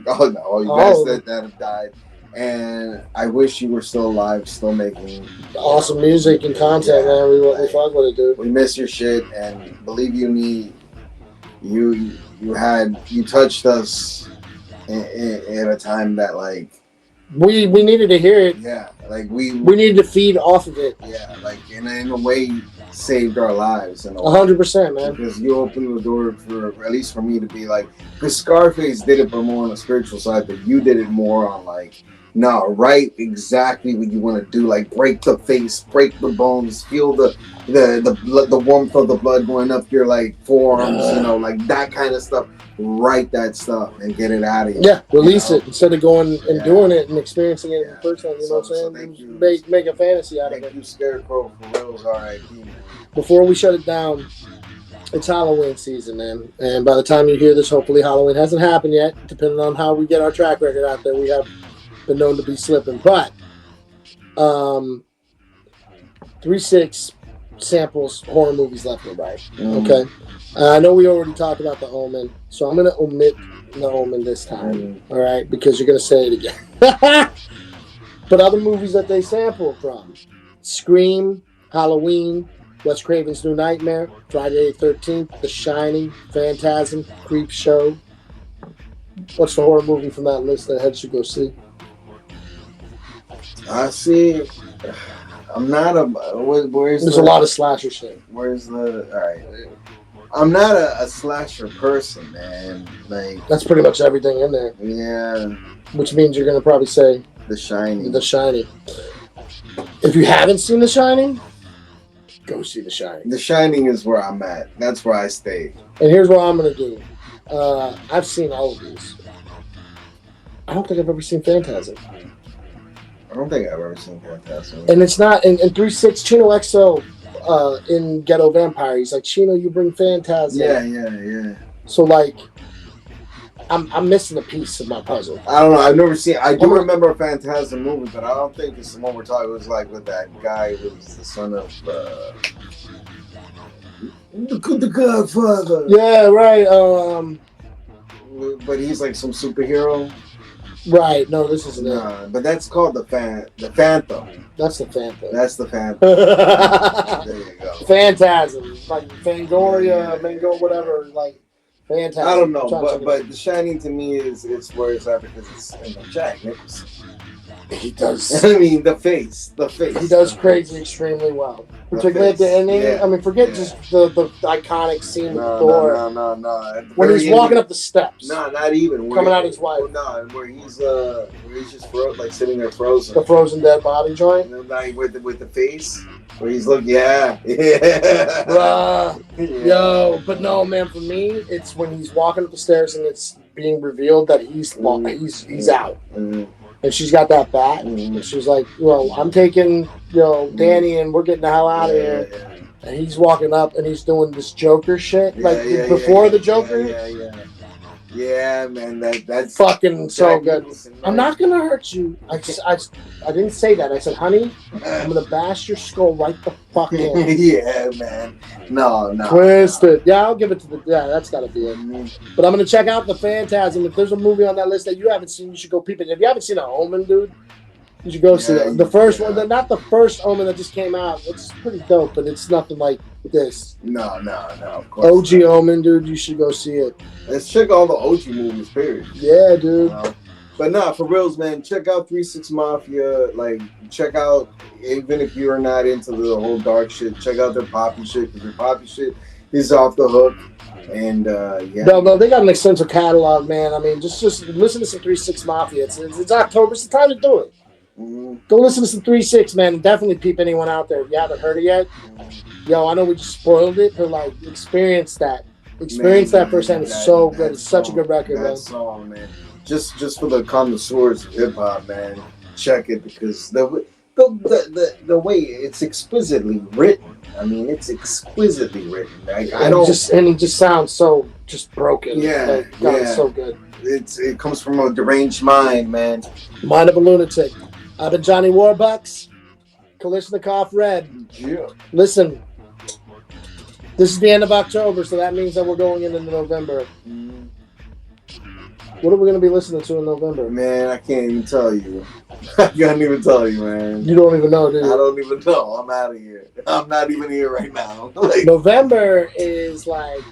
all you guys that have died. And I wish you were still alive, still making awesome music and content, man. We fuck with it, dude. We miss your shit, and believe you me, you touched us in a time that like we needed to hear it. Yeah, like we needed to feed off of it. Yeah, like in a way saved our lives. 100%, man. Because you opened the door for at least for me to be like, because Scarface did it, but more on the spiritual side. But you did it more on like. No, write exactly what you want to do. Like break the face, break the bones, feel the warmth of the blood going up your like forearms, like that kind of stuff. Write that stuff and get it out of you. Yeah, release it instead of going and doing it and experiencing it in person. You know what I'm saying? So make a fantasy out of it. Thank you, Scarecrow, for reals, R.I.P. Before we shut it down, it's Halloween season, man. And by the time you hear this, hopefully Halloween hasn't happened yet. Depending on how we get our track record out there, we have been known to be slipping, but 3-6 samples horror movies left and right. Okay, I know we already talked about The Omen, so I'm going to omit The Omen this time. All right, because you're going to say it again. But other movies that they sample from: Scream, Halloween, Wes Craven's New Nightmare, Friday the 13th, The Shining, Phantasm, Creep Show. What's the horror movie from that list that heads should go see? I see. I'm not a. There's a lot of slasher shit. Where's the? All right. I'm not a slasher person, man. Like that's pretty much everything in there. Yeah. Which means you're gonna probably say The Shining. The Shining. If you haven't seen The Shining, go see The Shining. The Shining is where I'm at. That's where I stay. And here's what I'm gonna do. I've seen all of these. I don't think I've ever seen Phantasm. I don't think I've ever seen Phantasm. And it's not in 3-6 Chino XO in Ghetto Vampire. He's like, Chino, you bring Phantasm. Yeah. So like, I'm missing a piece of my puzzle. I don't know. I've never seen. I do remember a Phantasm movie, but I don't think it's the one we're talking. It was like with that guy who was the son of the Godfather. Yeah, right. But he's like some superhero. Right. No, this isn't it. But that's called the Phantom. That's the Phantom. That's the Phantom. There you go. Phantasm, like Fangoria, Mango, whatever. Like Phantasm. I don't know, but The Shining to me is where it's at because it's Jack Nicholson. He does. I mean, the face. He does crazy extremely well. Particularly at the ending. Yeah. I mean, forget just the iconic scene with Thor. No. When he's walking up the steps. No, not even. Coming out his wife. No, where he's just sitting there frozen. The frozen dead body joint. And then, with the face, where he's looking, yeah. Yo, but no, man. For me, it's when he's walking up the stairs and it's being revealed that he's out. Mm-hmm. And she's got that bat, and she's like, well, I'm taking, Danny, and we're getting the hell out of here. Yeah. And he's walking up, and he's doing this Joker shit, before the Joker. Yeah, man, that's fucking so good. I'm not gonna hurt you. I didn't say that. I said, honey, I'm gonna bash your skull right the fuck in. Yeah, man. No. Twisted. Yeah, I'll give it to that's gotta be it. But I'm gonna check out the Phantasm. If there's a movie on that list that you haven't seen, you should go peep it. If you haven't seen The Omen, dude, You should go see Yeah, it. The first yeah. one, not the first Omen that just came out. It's pretty dope, but it's nothing like this. No, of course. OG Omen, dude, you should go see it. Let's check all the OG movies, period. Yeah, dude. You know? But nah, for reals, man, check out 3-6 Mafia. Like, check out, even if you're not into the whole dark shit, check out their poppy shit, because their poppy shit is off the hook. And, yeah. No, they got an extensive catalog, man. I mean, just listen to some 3-6 Mafia. It's October. It's the time to do it. Go listen to some 3-6, man. And definitely peep anyone out there if you haven't heard it yet. Yo, I know we just spoiled it, but, like, experience that. Experience that firsthand. It's so good. It's such a good record, man. That song, man. Just for the connoisseurs of hip hop, man, check it, because the way it's exquisitely written. I mean, it's exquisitely written. Like, it just sounds so just broken. Yeah, like, God, it's so good. It comes from a deranged mind, man. Mind of a lunatic. I've been Johnny Warbucks, Kalishnikov Red. Yeah. Listen, this is the end of October, so that means that we're going into November. What are we going to be listening to in November? Man, I can't even tell you. I can't even tell you, man. You don't even know, do you? I don't even know. I'm out of here. I'm not even here right now. Like, November is like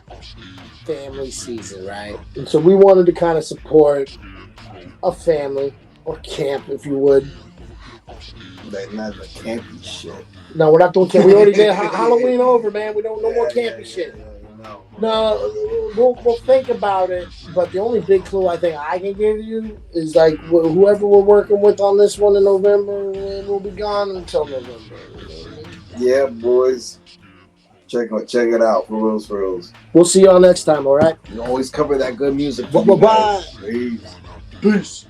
family season, right? And so we wanted to kind of support a family, or camp, if you would. Like, not the campy shit. No, we're not doing camp. We already did Halloween over, man. We don't no more campy shit. No, we'll think about it. But the only big clue I think I can give you is like whoever we're working with on this one in November, we'll be gone until November. Yeah, boys. Check it out, for reals. We'll see y'all next time. All right. You always cover that good music. Bye. Peace.